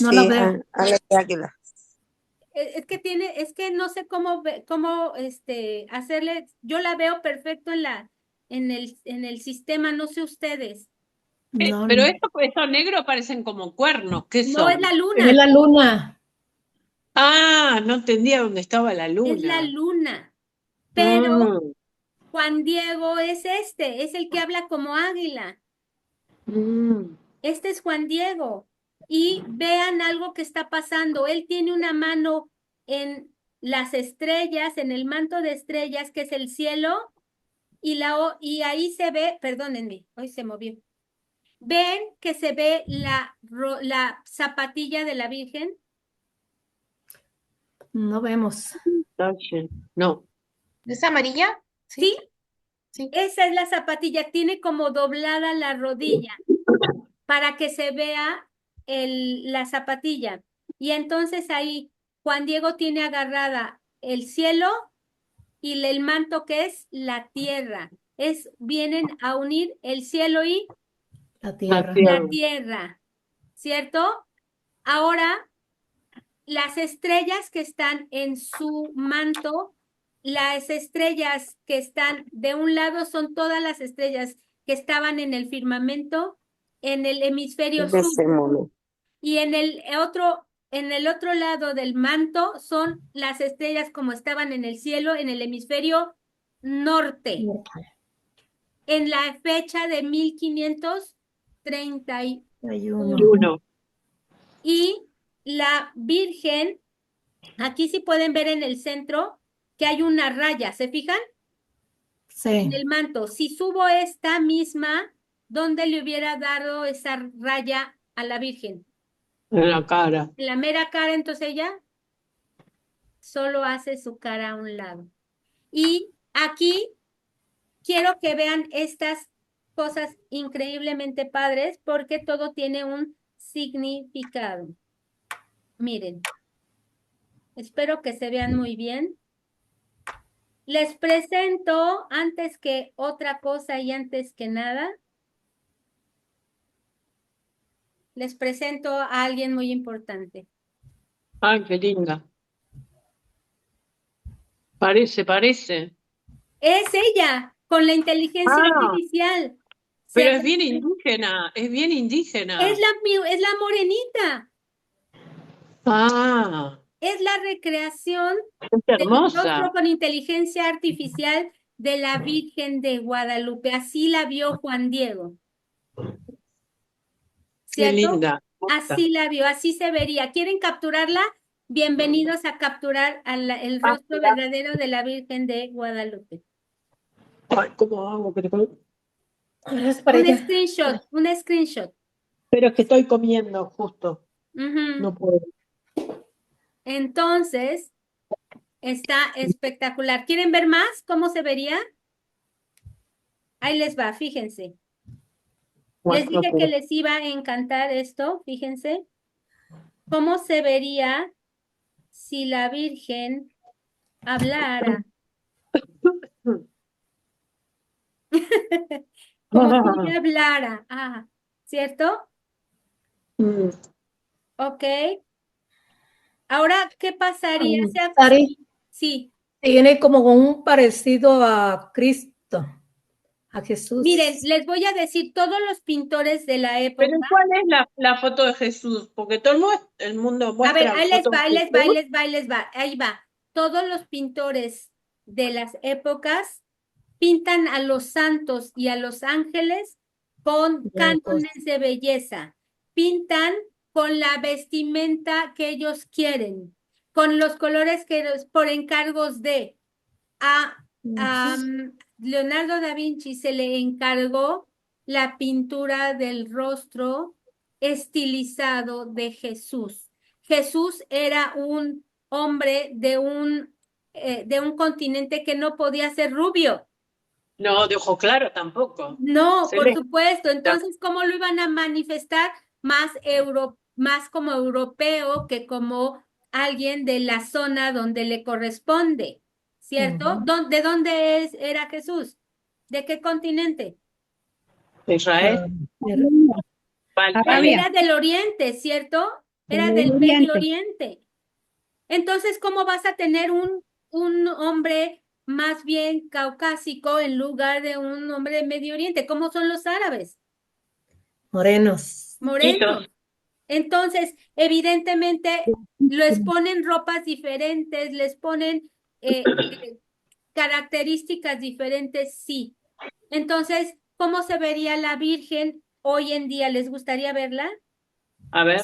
No Sí, lo veo. alas de águila. Es que no sé cómo hacerle, yo la veo perfecto en el sistema, no sé ustedes. No, Pero no. estos negros parecen como cuernos. ¿Qué No, es son? la Es luna, la luna. Ah, no entendía dónde estaba la es la luna. luna. Pero Mm, Juan Diego es es el que habla como águila. mm. Este es Juan Diego. Y vean algo que está pasando. Él tiene una mano en las estrellas, en el manto de estrellas, que es el cielo, y ahí se ve, perdónenme, hoy se movió. ¿Ven que se ve la zapatilla de la Virgen? No vemos. No. ¿Es amarilla? ¿Sí? Sí. Esa es la zapatilla, tiene como doblada la rodilla para que se vea la zapatilla. Y entonces ahí Juan Diego tiene agarrada el cielo y el manto que es la tierra. Vienen a unir el cielo y La tierra. la tierra, ¿cierto? Ahora, las estrellas que están en su manto, las estrellas que están de un lado son todas las estrellas que estaban en el firmamento en el hemisferio De sur ese mundo. y en el otro lado del manto son las estrellas como estaban en el cielo en el hemisferio norte. En la fecha de 1531. Hay uno. Uno. Y la Virgen, aquí sí pueden ver en el centro que hay una raya, ¿se fijan? Sí. En el manto. Si subo esta misma, ¿dónde le hubiera dado esa raya a la Virgen? En la cara. En la mera cara, entonces ella solo hace su cara a un lado. Y aquí quiero que vean estas cosas increíblemente padres porque todo tiene un significado. Miren, espero que se vean muy bien. Les presento, antes que otra cosa y antes que nada, les presento a alguien muy importante. Ay, qué linda. Parece. Es ella, con la inteligencia Ah, artificial. pero Se- es bien indígena, es bien indígena. es la morenita. Ah, Es la recreación es del hermosa. rostro con inteligencia artificial de la Virgen de Guadalupe. Así la vio Juan Diego, Qué ¿cierto? linda. Así la vio, así se vería. ¿Quieren capturarla? Bienvenidos a capturar el Ah, rostro verdadero de la Virgen de Guadalupe. ay, ¿cómo hago? Ahora es para Un allá. screenshot, un screenshot. Pero es que estoy comiendo justo. Ujú. No puedo. Entonces, está espectacular. ¿Quieren ver más cómo se vería? Ahí les va, fíjense. Les No dije que puedo. les iba a encantar esto, fíjense. ¿Cómo se vería si la Virgen hablara? Como si ella hablara. Ah, ¿cierto? Mm. Ok. Ahora, ¿qué pasaría? Sari, Sí. tiene como un parecido a Cristo, a Jesús. Miren, les voy a decir, todos los pintores de la época. Pero ¿cuál es la foto de Jesús? Porque todo el mundo A ver, muestra ahí les fotos va, de ahí les va, ahí Jesús. les va, ahí les va, ahí va. Todos los pintores de las épocas pintan a los santos y a los ángeles con cánones de belleza. Pintan con la vestimenta que ellos quieren, con los colores que por encargos de. A Leonardo da Vinci se le encargó la pintura del rostro estilizado de Jesús. Jesús era un hombre de un continente que no podía ser rubio. No, de ojo claro tampoco. No, por Celeste. supuesto. Entonces, ¿cómo lo iban a manifestar? Más como europeo que como alguien de la zona donde le corresponde, ¿cierto? ¿De dónde era Jesús? ¿De qué continente? Israel. Arabia, Era del Oriente, ¿cierto? Era del del Medio Oriente. Oriente. Entonces, ¿cómo vas a tener un hombre más bien caucásico en lugar de un hombre de Medio Oriente? ¿Cómo son los árabes? Morenos. Morenos. Entonces, evidentemente, les ponen ropas diferentes, les ponen características diferentes, sí. Entonces, ¿cómo se vería la Virgen hoy en día? ¿Les gustaría verla? A ver.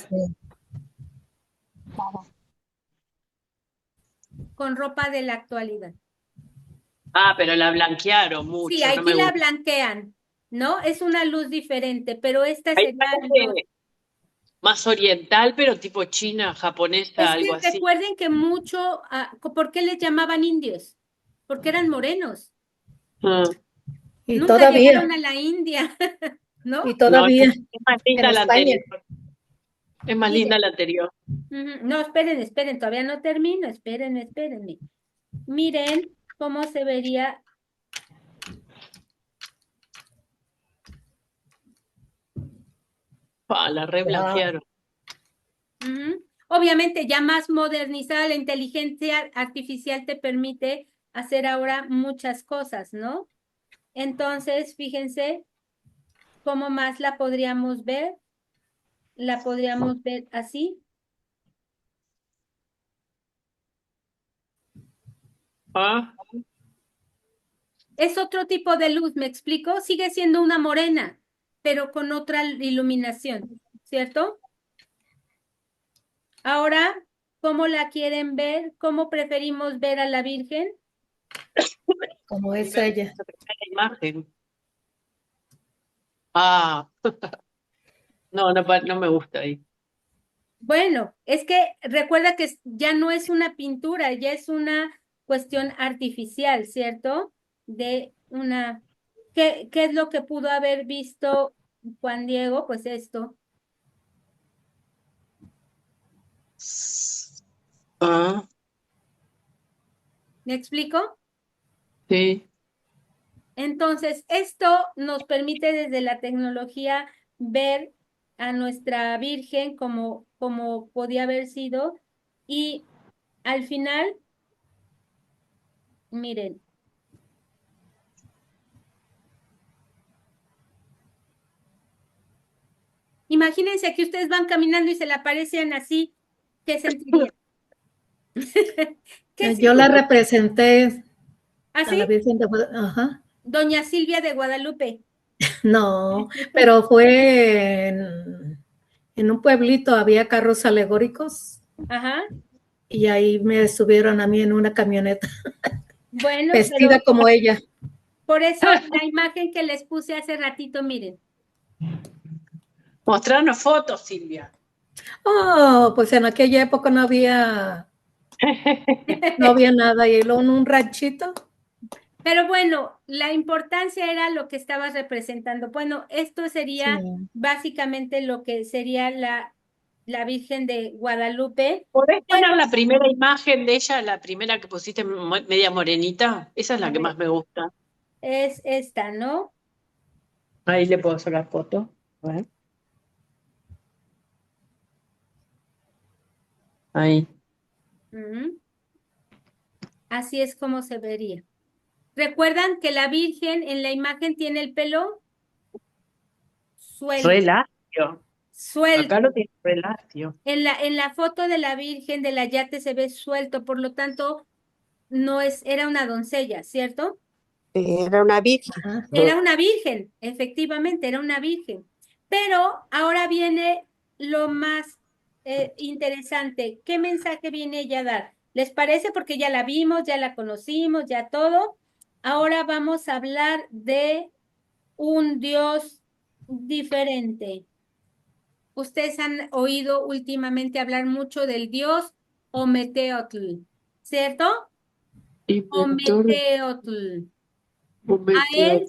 Con ropa de la actualidad. Ah, pero la blanquearon Sí, mucho, no aquí me la gusta. blanquean, ¿no? Es una luz diferente, pero esta Ahí sería parece más oriental, pero tipo china, japonesa, Es algo que así. recuerden que mucho, ¿por qué les llamaban indios? Porque eran morenos. Ah. Y Nunca todavía, llegaron a la India, ¿no? y todavía No, es más en linda la España. anterior. Es más Mire, linda la anterior. no, esperen, todavía no termino, espérenme. Miren cómo se vería. La re blanquearon. Obviamente, ya más modernizada, la inteligencia artificial te permite hacer ahora muchas cosas, ¿no? Entonces, fíjense cómo más la podríamos ver. La podríamos ver así. Ah, Es otro tipo de luz, ¿me explico? Sigue siendo una morena, pero con otra iluminación, ¿cierto? Ahora, ¿cómo la quieren ver? ¿Cómo preferimos ver a la Virgen? como es la ella. imagen. Ah, no me gusta ahí. Bueno, es que recuerda que ya no es una pintura, ya es una cuestión artificial, ¿cierto? De una, ¿qué es lo que pudo haber visto Juan Diego? Pues esto. Ah, ¿Me explico? sí. Entonces, esto nos permite desde la tecnología ver a nuestra Virgen como podía haber sido y al final, miren, imagínense que ustedes van caminando y se le aparecen así, ¿qué sentirían? ¿Qué Yo la sentirían? representé a la ¿Así? Virgen de Guadalupe. Ajá. Doña Silvia de Guadalupe. No, pero fue en un pueblito, había carros alegóricos Ajá. y ahí me subieron a mí en una camioneta, Bueno, pero vestida como ella. por eso la imagen que les puse hace ratito, miren. Mostrarnos fotos, Silvia. Oh, pues en aquella época no había nada y luego en un ranchito. Pero bueno, la importancia era lo que estabas representando. Bueno, esto Sí. sería básicamente lo que sería la Virgen de Guadalupe, ¿Podés poner pero la primera imagen de ella, la primera que pusiste media morenita? Esa es a la que ver, más me gusta. es esta, ¿no? Ahí le puedo sacar foto. A ver. Ahí. Ujú. Así es como se vería. ¿Recuerdan que la Virgen en la imagen tiene el pelo suelto? Relatio. Suelto. Acá lo tiene relatio. En la foto de la Virgen de la Yate se ve suelto, por lo tanto, era una doncella, ¿cierto? Era una virgen. Ajá. Era una virgen, efectivamente, era una virgen. Pero ahora viene lo más interesante. ¿Qué mensaje viene ella a dar? ¿Les parece? Porque ya la vimos, ya la conocimos, ya todo. Ahora vamos a hablar de un Dios diferente. Ustedes han oído últimamente hablar mucho del Dios Ometeotl, ¿cierto? Inventor, Ometeotl. A Ometeo. él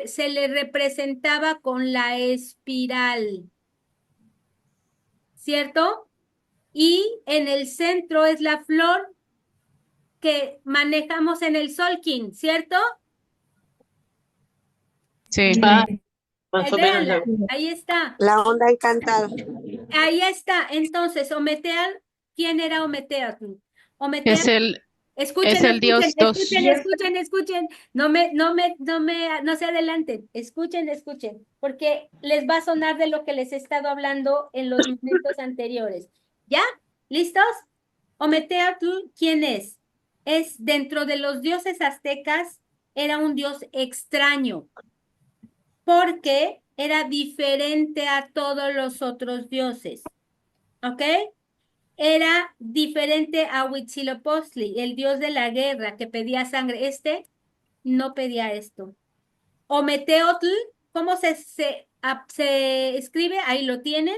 se le representaba con la espiral, ¿cierto? Y en el centro es la flor que manejamos en el Solkin, ¿cierto? Sí. Ah, más o menos Véanla, ahí está. La onda encantada. Ahí está. Entonces, Ometeotl, ¿quién era Ometeotl? Es Ometeotl, el, es escuchen, el escuchen, dios 2. escuchen, escuchen, escuchen. No se adelanten. Escuchen, escuchen, porque les va a sonar de lo que les he estado hablando en los momentos anteriores. ¿Ya? ¿Listos? Ometeotl, ¿quién es? Es dentro de los dioses aztecas, era un dios extraño, porque era diferente a todos los otros dioses. ¿Ok? Era diferente a Huitzilopochtli, el dios de la guerra que pedía sangre. Este no pedía esto. Ometeotl, ¿cómo se escribe? Ahí lo tienen.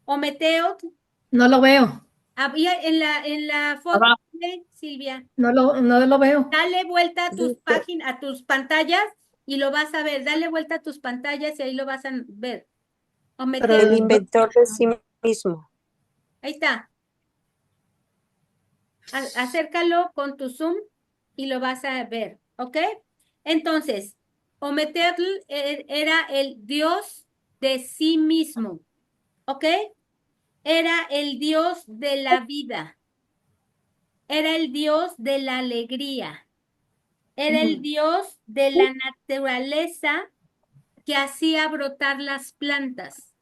Ometeotl, No lo veo, había en la foto abajo. de Silvia. no lo veo. Dale vuelta a tus Dice, páginas, a tus pantallas y lo vas a ver. Dale vuelta a tus pantallas y ahí lo vas a ver. Pero Ometeotl, el inventor de sí mismo. ahí está. Acércalo con tu zoom y lo vas a ver, ¿ok? Entonces, Ometeotl era el dios de sí mismo, ¿ok? Era el dios de la vida, era el dios de la alegría, era el dios de la naturaleza que hacía brotar las plantas,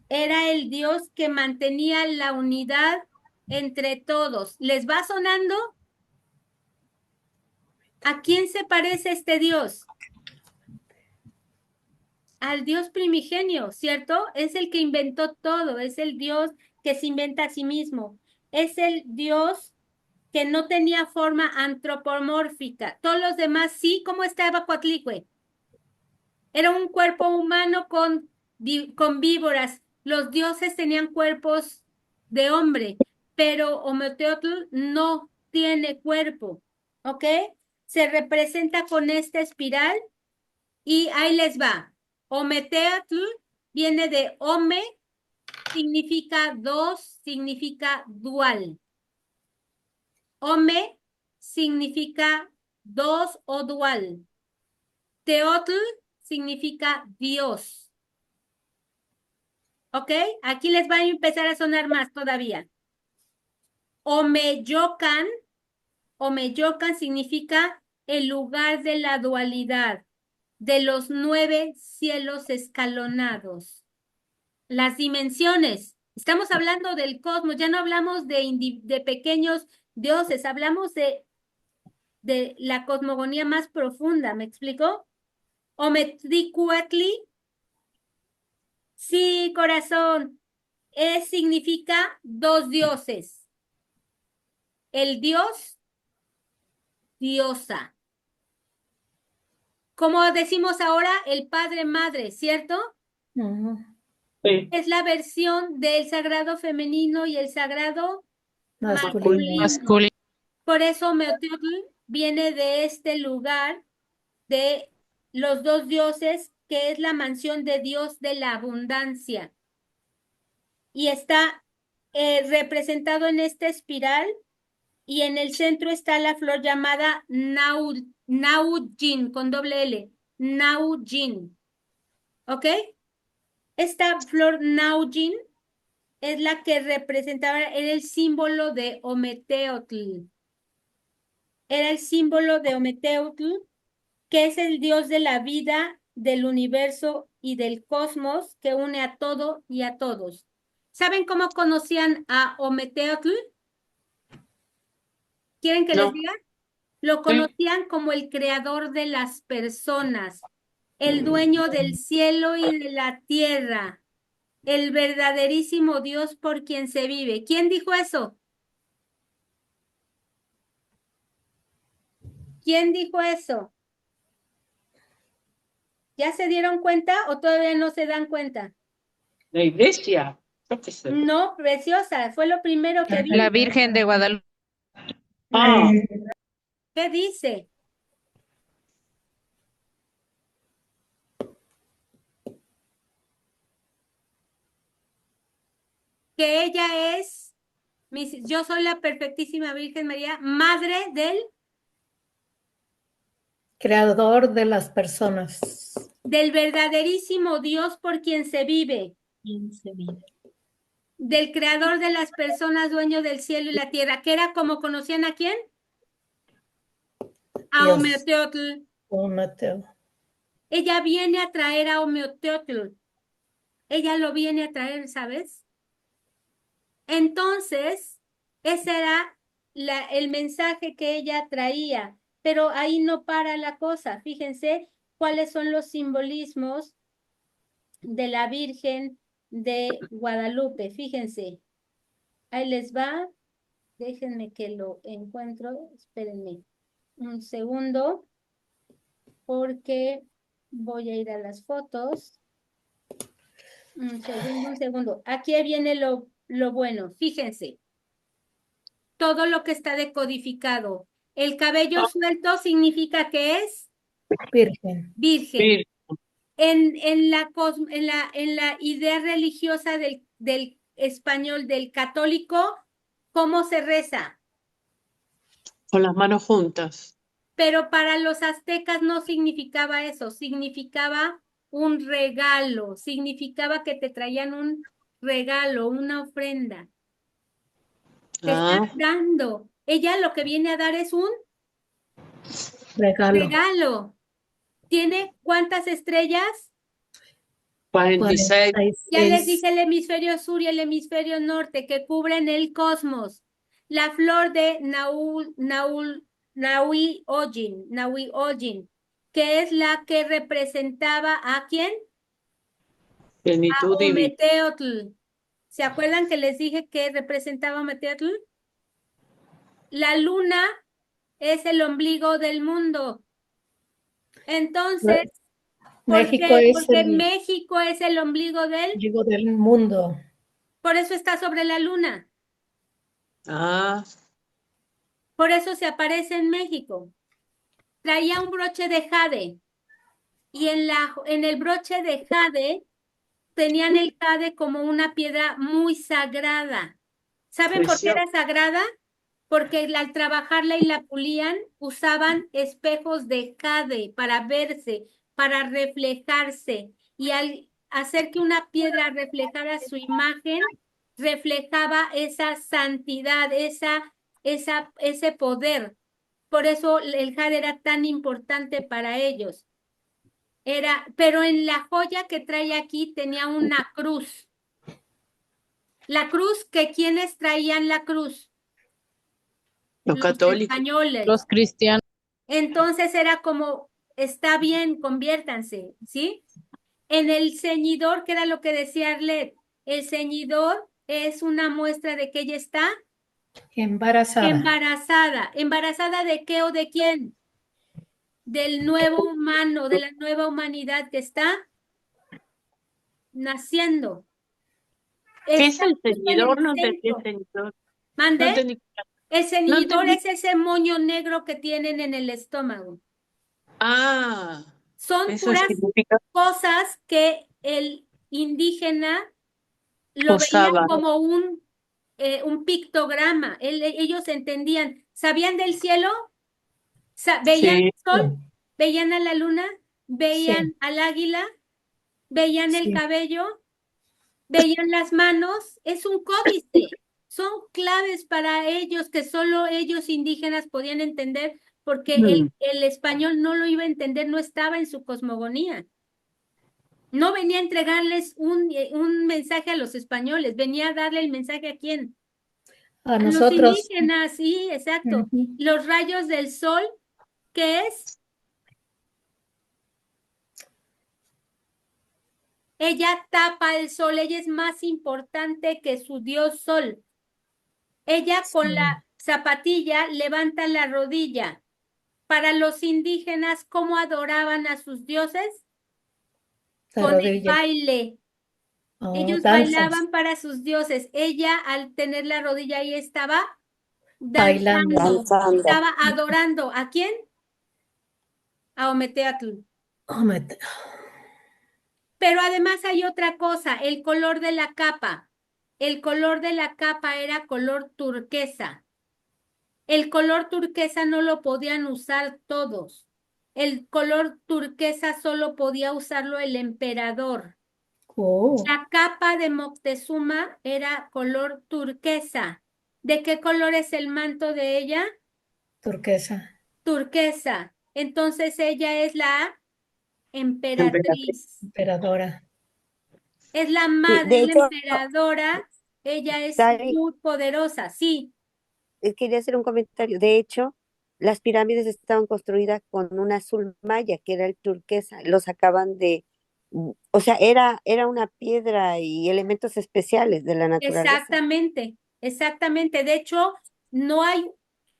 era el dios que mantenía la unidad entre todos. ¿Les va sonando? ¿A quién se parece este Dios? Al Dios primigenio, ¿cierto? Es el que inventó todo, es el Dios que se inventa a sí mismo, es el Dios que no tenía forma antropomórfica. Todos los demás sí, ¿cómo estaba Coatlicue? Era un cuerpo humano con víboras. Los dioses tenían cuerpos de hombre, pero Ometeotl no tiene cuerpo, ¿ok? Se representa con esta espiral y ahí les va. Ometeotl viene de Ome, significa dos, significa dual. Ome significa dos o dual. Teotl significa Dios. ¿Ok? Aquí les va a empezar a sonar más todavía. Omeyocan significa el lugar de la dualidad, de los 9 cielos escalonados. Las dimensiones. Estamos hablando del cosmos, ya no hablamos de pequeños dioses, hablamos de la cosmogonía más profunda, ¿me explico? Ometricuatli, sí, corazón, significa dos dioses. El dios, diosa. Como decimos ahora, el padre, madre, ¿cierto? Ujú. Sí, Es la versión del sagrado femenino y el sagrado Masculino. Masculino. Por eso Meoteotl viene de este lugar de los dos dioses, que es la mansión de Dios de la abundancia. Y está representado en esta espiral, y en el centro está la flor llamada Naujin, con doble L, Naujin. ¿Ok? Esta flor Naujin es la que representaba, era el símbolo de Ometeotl. Era el símbolo de Ometeotl, que es el dios de la vida, del universo y del cosmos, que une a todo y a todos. ¿Saben cómo conocían a Ometeotl? ¿Quieren que les no, diga? Lo sí. conocían como el creador de las personas, el dueño del cielo y de la tierra, el verdaderísimo Dios por quien se vive. ¿Quién dijo eso? ¿Quién dijo eso? ¿Ya se dieron cuenta o todavía no se dan cuenta? La iglesia, yo qué sé. No, preciosa, fue lo primero que vi. La Virgen de Guadalupe. Ah, ¿Qué dice? Que ella es, yo soy la perfectísima Virgen María, madre Creador de las personas. del verdaderísimo Dios por quien se vive, del creador de las personas, dueño del cielo y la tierra, que era como conocían a quién? A Dios. Ometeotl. Oh, Mateo. Ella viene a traer a Ometeotl. Ella lo viene a traer, ¿sabes? Entonces, ese era el mensaje que ella traía, pero ahí no para la cosa. Fíjense cuáles son los simbolismos de la Virgen de Guadalupe. Fíjense, ahí les va. Déjenme que lo encuentro. Espérenme un segundo, porque voy a ir a las fotos. Un segundo, un segundo. Aquí viene lo bueno. Fíjense, todo lo que está decodificado. El cabello suelto significa que es Virgen. virgen. Virgen. En la idea religiosa del español, del católico, ¿cómo se reza? Con las manos juntas. Pero para los aztecas no significaba eso, significaba un regalo, significaba que te traían un regalo, una ofrenda. Te Ah, están dando. Ella lo que viene a dar es un Regalo. regalo. ¿Tiene cuántas estrellas? 46. Ya les 46. dije el hemisferio sur y el hemisferio norte que cubren el cosmos. La flor de Nahui Ojin, que es la que representaba ¿a quién? A Plenitud divina. Ometeotl. ¿Se acuerdan que les dije que representaba a Ometeotl? La luna es el ombligo del mundo. Entonces, ¿Por México qué? es Porque el México es el ombligo del, ombligo del mundo. por eso está sobre la luna, Ah, por eso se aparece en México. Traía un broche de jade y en el broche de jade tenían el jade como una piedra muy sagrada. ¿Saben por qué precioso. era sagrada? Porque al trabajarla y la pulían, usaban espejos de jade para verse, para reflejarse. Y al hacer que una piedra reflejara su imagen, reflejaba esa santidad, ese poder. Por eso el jade era tan importante para ellos. Pero en la joya que trae aquí tenía una cruz. La cruz, que ¿quiénes traían la cruz? Los Los católicos. españoles. Los cristianos. Entonces era como, está bien, conviértanse, ¿sí? En el ceñidor, que era lo que decía Arlet, el ceñidor es una muestra de que ella está Embarazada. embarazada. ¿Embarazada de qué o de quién? Del nuevo humano, de la nueva humanidad que está naciendo. ¿Qué es Está el justo en ceñidor? el No entendí el centro. ceñidor. No ¿Mande? entendí. El No ceñidor entendí. es ese moño negro que tienen en el estómago. Ah, Son eso puras significa cosas que el indígena lo veía posada. como un pictograma. Ellos entendían, sabían del cielo, veían Sí. el sol, veían a la luna, Sí, veían al águila, veían el sí. cabello, veían las manos. Es un códice. Son claves para ellos que solo ellos indígenas podían entender porque el español no lo iba a entender, no estaba en su cosmogonía. No venía a entregarles un mensaje a los españoles, venía a darle el mensaje ¿a quién? A A los nosotros. indígenas, sí, exacto. Ujú. Los rayos del sol, ¿qué es? Ella tapa el sol, ella es más importante que su dios sol. Ella con la Sí, zapatilla levanta la rodilla. Para los indígenas, ¿cómo adoraban a sus dioses? la Con el rodilla. baile. Oh, Ellos danzas. bailaban para sus dioses. Ella, al tener la rodilla ahí, estaba Bailando. danzando, estaba adorando. ¿A quién? A Ometeotl. Oh, Pero además hay otra cosa, el color de la capa. El color de la capa era color turquesa. El color turquesa no lo podían usar todos. El color turquesa solo podía usarlo el emperador. Oh, La capa de Moctezuma era color turquesa. ¿De qué color es el manto de ella? turquesa. Turquesa. Entonces ella es la emperatriz. Emperadora. Es la Sí, madre, de es la hecho, emperadora. Ella es Dari, muy poderosa, sí. quería hacer un comentario. De hecho, las pirámides estaban construidas con un azul maya, que era el turquesa. Lo sacaban o sea, era una piedra y elementos especiales de la naturaleza. Exactamente, exactamente. De hecho, no hay,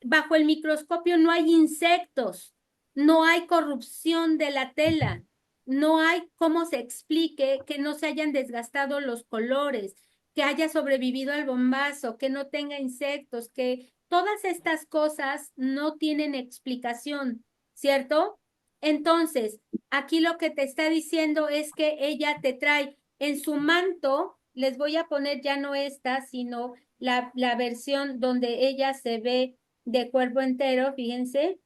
bajo el microscopio no hay insectos, no hay corrupción de la tela, no hay cómo se explique que no se hayan desgastado los colores, que haya sobrevivido al bombazo, que no tenga insectos, que todas estas cosas no tienen explicación, ¿cierto? Entonces, aquí lo que te está diciendo es que ella te trae en su manto. Les voy a poner ya no esta, sino la versión donde ella se ve de cuerpo entero, fíjense.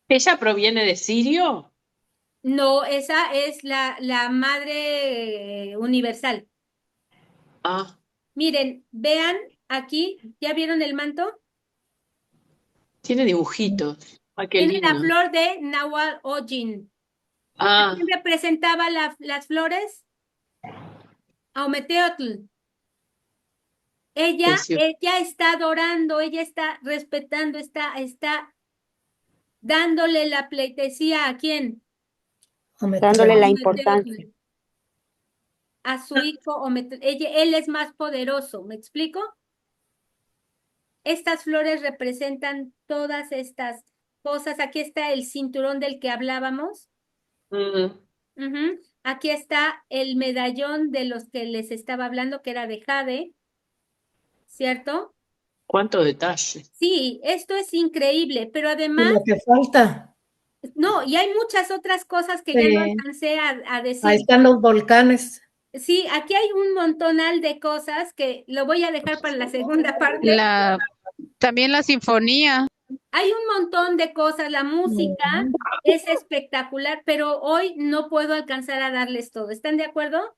¿Ella proviene de Sirio? No, esa es la madre universal. Ah, Miren, vean aquí, ¿ya vieron el manto? tiene dibujitos. Ah, qué Tiene la lindo. flor de Nahual Ojin. Ah, ¿Quién representaba las flores? Aumeteotl. precioso. Ella está adorando, ella está respetando, está dándole la pleitesía ¿a quién? Dándole la Ometeotl. importancia. A su hijo Ometeotl. Él es más poderoso, ¿me explico? Estas flores representan todas estas cosas. Aquí está el cinturón del que hablábamos. Mm, Ujú. Aquí está el medallón de los que les estaba hablando, que era de jade, ¿cierto? Cuánto detalle. Sí, esto es increíble, pero Y además, lo que falta, no, y hay muchas otras cosas que ya no alcancé a ahí decir. están los volcanes. Sí, aquí hay un montonal de cosas que lo voy a dejar para la segunda parte. También la sinfonía. Hay un montón de cosas, la música es espectacular, pero hoy no puedo alcanzar a darles todo. ¿Están de acuerdo?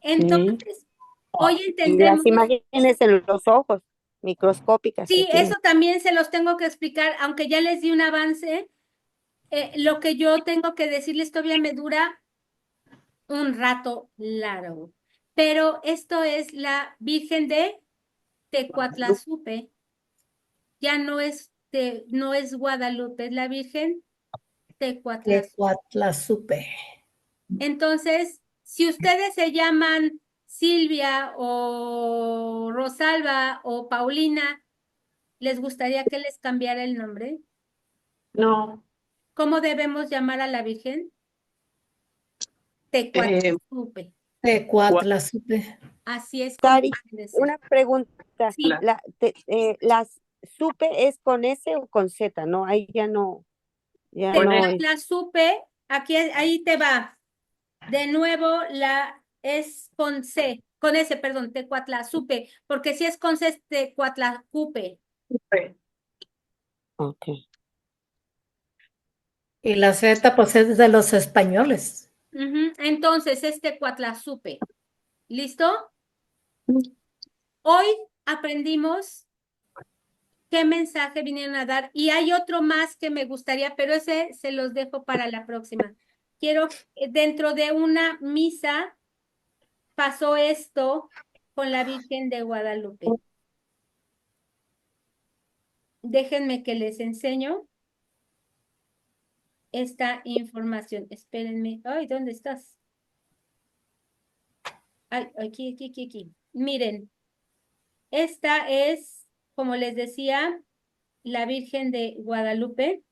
Entonces, hoy Y entendemos, las imágenes en los ojos, microscópicas que sí, tienen. eso también se los tengo que explicar, aunque ya les di un avance, lo que yo tengo que decirles todavía me dura un rato largo. Pero esto es la Virgen de Tecuatlazupe, ya no es Guadalupe, es la Virgen Tecuatlazupe. Tecuatlazupe. Entonces, si ustedes se llaman Silvia o Rosalba o Paulina, ¿les gustaría que les cambiara el nombre? No. ¿Cómo debemos llamar a la Virgen? Eh, Tecuatlazupe. Tecuatlazupe. Así es como Sari, debe de ser. una pregunta. Sí, ¿Las supe es con S o con Z? No, ahí ya no Con S. es. Tecuatlazupe, aquí, ahí te va. De nuevo, es con C, con S, perdón, Tecuatlazupe, porque si es con C es Tecuatlacupe. Ok. Y la Z, pues es de los españoles. Ujú. Entonces, es Tecuatlazupe. ¿Listo? Hoy aprendimos qué mensaje vinieron a dar y hay otro más que me gustaría, pero ese se los dejo para la próxima. Quiero, dentro de una misa pasó esto con la Virgen de Guadalupe. Déjenme que les enseño esta información. Espérenme. Ay, ¿dónde estás? Ay, aquí. Miren, esta es, como les decía, la Virgen de Guadalupe.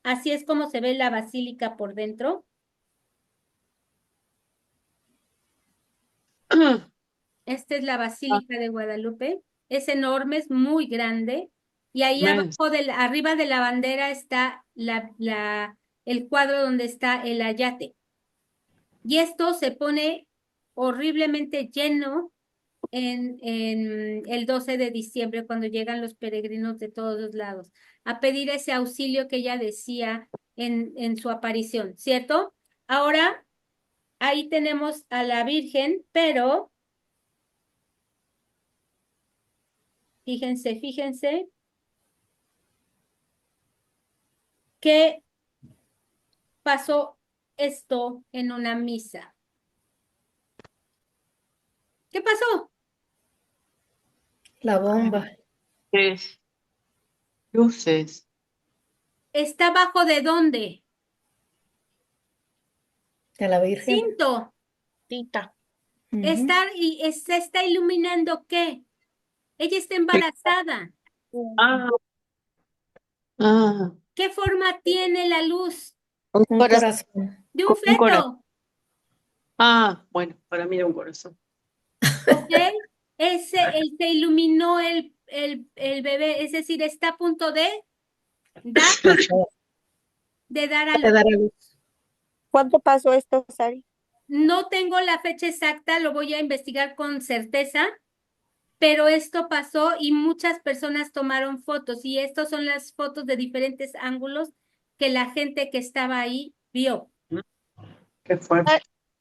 Así es como se ve la basílica por dentro. Esta es la Basílica de Guadalupe. Es enorme, es muy grande. Y ahí abajo, arriba de la bandera está el cuadro donde está el ayate. Y esto se pone horriblemente lleno en el 12 de diciembre, cuando llegan los peregrinos de todos los lados, a pedir ese auxilio que ella decía en su aparición, ¿cierto? Ahora, ahí tenemos a la Virgen, pero fíjense, que pasó esto en una misa. ¿Qué pasó? La bomba. Es luces. ¿Está bajo de dónde? De la Virgen. Cinto. Tita. Ujú. ¿Se está iluminando qué? Ella está embarazada. Ah, ah, ¿Qué forma tiene la luz? Un corazón. De un un corazón. feto, Ah, bueno, para mí era un corazón. ¿ok? Se iluminó el bebé, es decir, está a punto de dar, dar a De luz. dar a luz. ¿Cuánto pasó esto, Sari? No tengo la fecha exacta, lo voy a investigar con certeza, pero esto pasó y muchas personas tomaron fotos y estas son las fotos de diferentes ángulos que la gente que estaba ahí vio. Qué fuerte.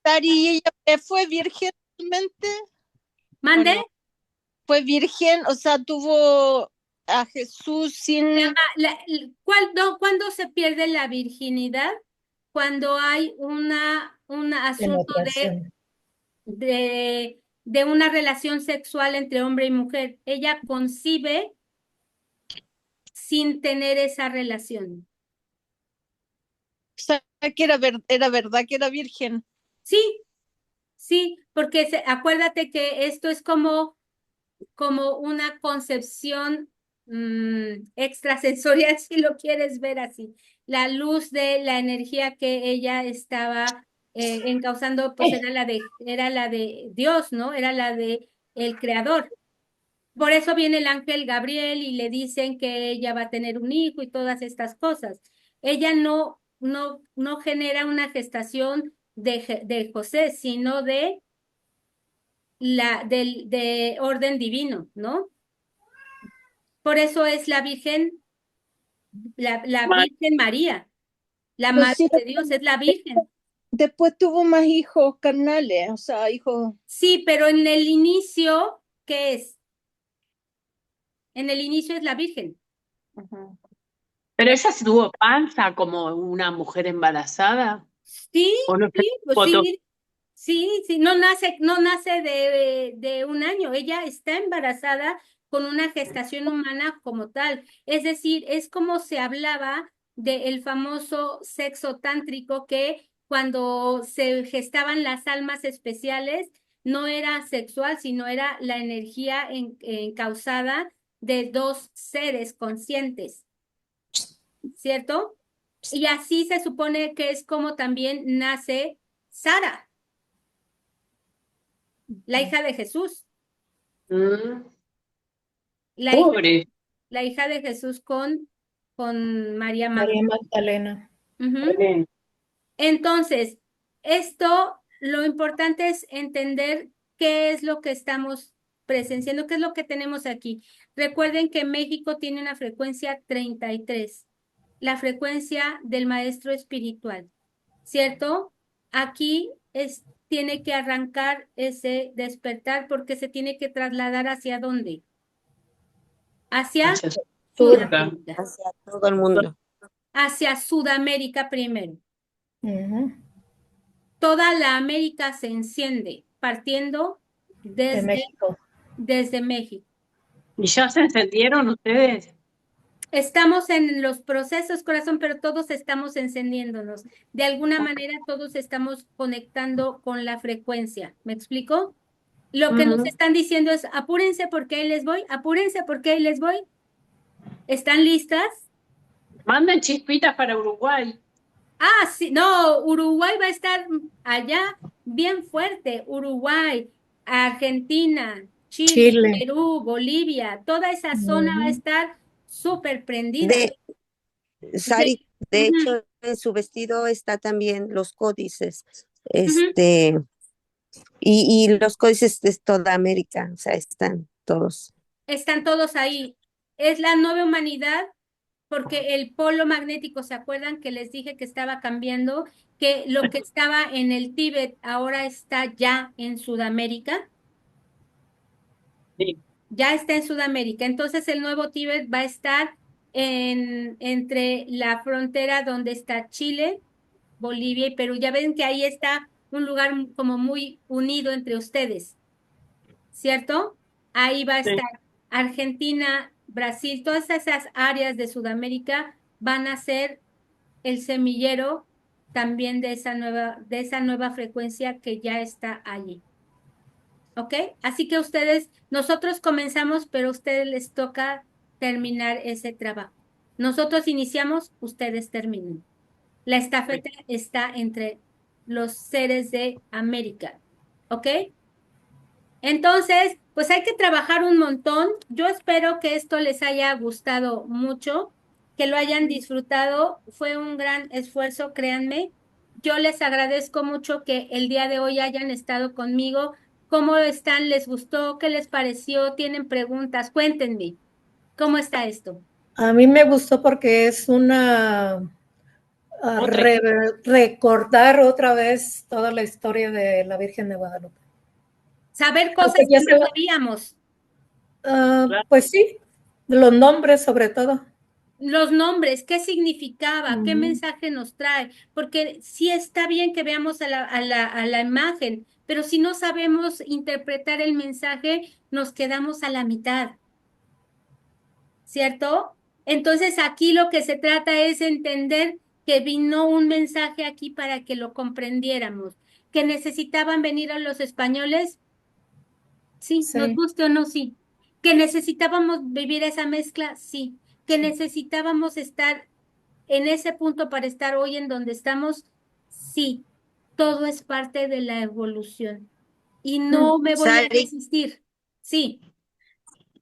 Sari, ¿ella fue virgen realmente? ¿Mande? ¿O no? ¿Fue virgen? O sea, tuvo a Jesús sin... ¿Cuándo se pierde la virginidad? Cuando hay un asunto Penetración. de una relación sexual entre hombre y mujer. Ella concibe sin tener esa relación. O sea, que era verdad que era virgen. Sí, porque acuérdate que esto es como una concepción extrasensorial, si lo quieres ver así. la luz de la energía que ella estaba encauzando, pues era la de Dios, ¿no? Era la de el Creador. Por eso viene el ángel Gabriel y le dicen que ella va a tener un hijo y todas estas cosas. Ella no genera una gestación de José, sino de orden divino, ¿no? Por eso es la Virgen, la Ma- Virgen María, la Pues Madre sí, de Dios, es la Virgen. después tuvo más hijos carnales, o sea, hijos. Sí, pero en el inicio, ¿qué es? En el inicio es la Virgen. Pero ella se tuvo panza como una mujer embarazada, Sí, ¿o no se sí, pues tuvo todo? sí, no nace de un año, ella está embarazada con una gestación humana como tal. Es decir, es como se hablaba del famoso sexo tántrico que cuando se gestaban las almas especiales no era sexual, sino era la energía encauzada de dos seres conscientes, ¿cierto? Y así se supone que es como también nace Sara, la hija de Jesús, Mm, la hija, pobre. la hija de Jesús con María María Magdalena. Magdalena. Ujú. Entonces, esto, lo importante es entender qué es lo que estamos presenciando, qué es lo que tenemos aquí. Recuerden que México tiene una frecuencia 33, la frecuencia del maestro espiritual, ¿cierto? Aquí tiene que arrancar ese despertar porque se tiene que trasladar hacia dónde? Hacia Hacia Surca. Sudamérica, Hacia todo el mundo. hacia Sudamérica primero. Ujú. Toda la América se enciende partiendo De México. desde México. ¿Y ya se encendieron ustedes? Estamos en los procesos, corazón, pero todos estamos encendiéndonos. De alguna manera, todos estamos conectando con la frecuencia. ¿Me explico? Lo que nos Ujú. están diciendo es, apúrense porque ahí les voy, apúrense porque ahí les voy. ¿Están listas? Manden chispitas para Uruguay. Ah, sí, no, Uruguay va a estar allá bien fuerte. Uruguay, Argentina, Chile, Chile. Perú, Bolivia, toda esa zona va a Ujú. estar súper prendida. De De- Sari, de Ujú, hecho, en su vestido está también los códices, ujú. y los códices de toda América, o sea, están todos. Están todos ahí. Es la nueva humanidad porque el polo magnético, ¿se acuerdan que les dije que estaba cambiando? Que lo que estaba en el Tíbet ahora está ya en Sudamérica. Sí. Ya está en Sudamérica. Entonces el nuevo Tíbet va a estar entre la frontera donde está Chile, Bolivia y Perú. Ya ven que ahí está un lugar como muy unido entre ustedes, ¿cierto? Ahí va a Sí. estar Argentina, Brasil, todas esas áreas de Sudamérica van a ser el semillero también de esa nueva frecuencia que ya está allí. ¿Ok? Así que nosotros comenzamos, pero a ustedes les toca terminar ese trabajo. Nosotros iniciamos, ustedes terminan. La estafeta está entre los seres de América. ¿Ok? Entonces, pues hay que trabajar un montón. Yo espero que esto les haya gustado mucho, que lo hayan disfrutado. Fue un gran esfuerzo, créanme. Yo les agradezco mucho que el día de hoy hayan estado conmigo. ¿Cómo están? ¿Les gustó? ¿Qué les pareció? ¿Tienen preguntas? Cuéntenme. ¿Cómo está esto? A mí me gustó porque es Otra. recordar otra vez toda la historia de la Virgen de Guadalupe. Saber cosas Aunque ya que no sabíamos. Claro. pues sí, los nombres sobre todo. Los nombres, qué significaba, qué Ujú. mensaje nos trae, porque sí está bien que veamos a la imagen, pero si no sabemos interpretar el mensaje, nos quedamos a la mitad, ¿cierto? Entonces aquí lo que se trata es entender que vino un mensaje aquí para que lo comprendiéramos, que necesitaban venir a los españoles, sí, nos Sí. guste o no, sí, que necesitábamos vivir esa mezcla, sí, que necesitábamos estar en ese punto para estar hoy en donde estamos, sí, todo es parte de la evolución y no me voy a Sari, resistir. Sí,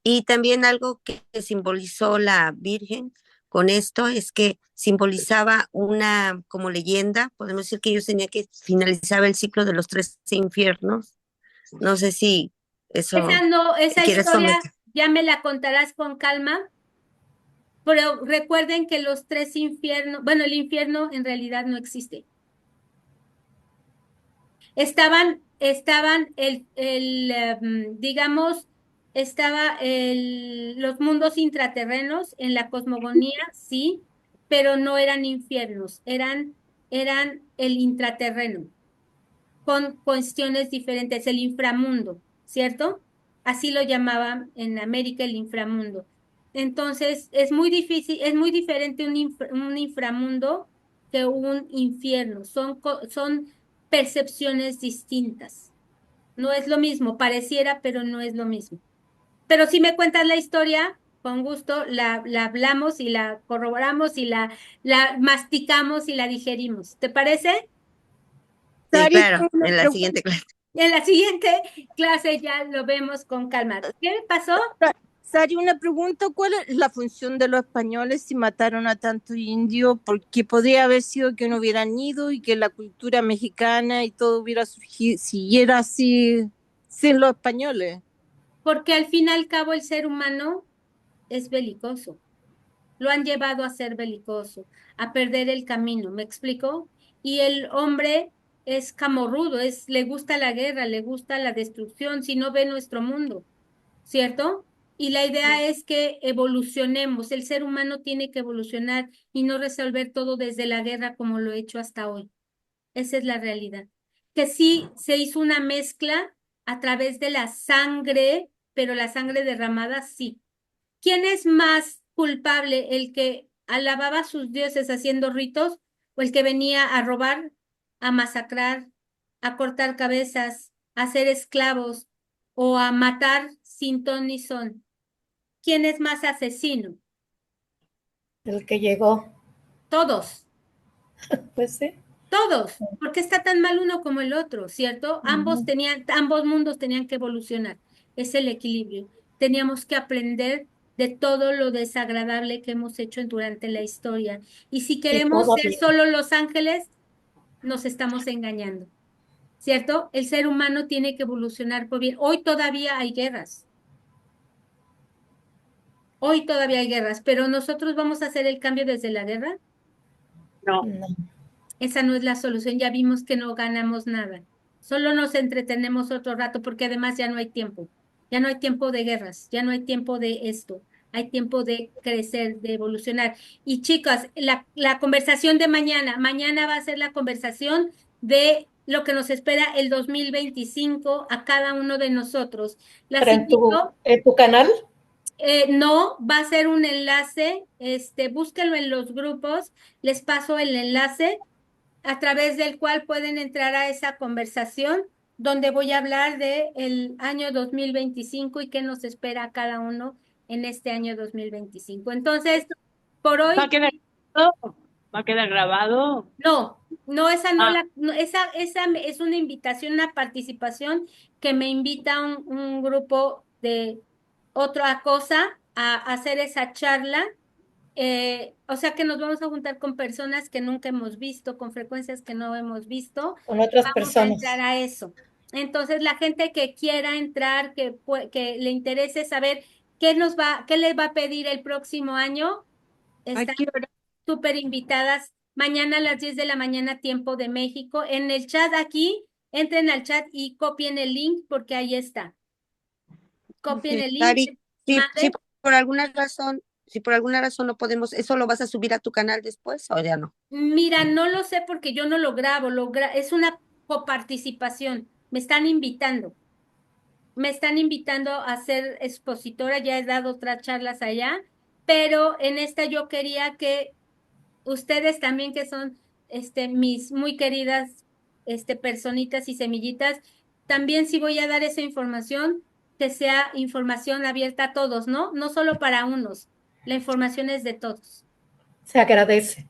y también algo que simbolizó la Virgen con esto es que simbolizaba una como leyenda, podemos decir que ellos tenían que finalizar el ciclo de los 13 infiernos. No sé si eso esa quieres historia comentar. ya me la contarás con calma, pero recuerden que los 3 infiernos, bueno, el infierno en realidad no existe. Estaban digamos, los mundos intraterrenos en la cosmogonía, sí, pero no eran infiernos, eran el intraterreno, con cuestiones diferentes, el inframundo, ¿cierto? Así lo llamaban en América el inframundo. Entonces, es muy difícil, es muy diferente un inframundo que un infierno. Son percepciones distintas. No es lo mismo, pareciera, pero no es lo mismo. Pero si me cuentas la historia, con gusto la hablamos y la corroboramos y la masticamos y la digerimos. ¿Te parece? Sí, Sari, claro, tengo una en la pregunta. siguiente clase. En la siguiente clase ya lo vemos con calma. ¿Qué pasó? Sari, una pregunta, ¿cuál es la función de los españoles si mataron a tantos indios? Porque podría haber sido que no hubieran ido y que la cultura mexicana y todo hubiera surgido, siguiera así sin los españoles. Porque al fin y al cabo el ser humano es belicoso. Lo han llevado a ser belicoso, a perder el camino, ¿me explico? Y el hombre es camorrudo, le gusta la guerra, le gusta la destrucción, si no ve nuestro mundo, ¿cierto? Y la idea es que evolucionemos, el ser humano tiene que evolucionar y no resolver todo desde la guerra como lo he hecho hasta hoy. Esa es la realidad. Que sí se hizo una mezcla a través de la sangre, pero la sangre derramada sí. ¿Quién es más culpable, el que alababa a sus dioses haciendo ritos o el que venía a robar, a masacrar, a cortar cabezas, a hacer esclavos o a matar sin ton ni son? ¿Quién es más asesino? El que llegó, Todos. pues sí. Todos, porque está tan mal uno como el otro, ¿cierto? Ujú. Ambos mundos tenían que evolucionar. Es el equilibrio. Teníamos que aprender de todo lo desagradable que hemos hecho durante la historia. Y si Y queremos ser todavía. solo los ángeles, nos estamos engañando, ¿cierto? El ser humano tiene que evolucionar por bien. Hoy todavía hay guerras. Hoy todavía hay guerras, pero nosotros vamos a hacer el cambio desde la guerra. No. No. Esa no es la solución. Ya vimos que no ganamos nada. Solo nos entretenemos otro rato porque además ya no hay tiempo. Ya no hay tiempo de guerras, ya no hay tiempo de esto. Hay tiempo de crecer, de evolucionar. Y chicas, la conversación de mañana va a ser la conversación de lo que nos espera el 2025 a cada uno de nosotros. Las Pero invito. en tu canal, No, va a ser un enlace, búsquenlo en los grupos, les paso el enlace a través del cual pueden entrar a esa conversación donde voy a hablar de el año 2025 y qué nos espera a cada uno en este año 2025. Entonces, por ¿Va a hoy, quedar grabado? ¿Va a quedar grabado? no, esa no Ah, esa es una invitación, una participación que me invita un grupo de otra cosa a hacer esa charla. O sea que nos vamos a juntar con personas que nunca hemos visto, con frecuencias que no hemos visto. con otras Vamos a entrar personas. a eso. Entonces, la gente que quiera entrar, que le interese saber qué les va a pedir el próximo año, ¿A están qué hora? súper invitadas. Mañana a las 10 de la mañana, tiempo de México. En el chat aquí, entren al chat y copien el link porque ahí está. Copien el link. Sari, si Mande. por alguna razón, si por alguna razón no podemos, ¿eso lo vas a subir a tu canal después o ya no? Mira, no lo sé porque yo no lo grabo, es una coparticipación. Me están invitando a ser expositora, ya he dado otras charlas allá, pero en esta yo quería que ustedes también, que son mis muy queridas personitas y semillitas, también sí voy a dar esa información, que sea información abierta a todos, ¿no? No solo para unos, la información es de todos. Se agradece.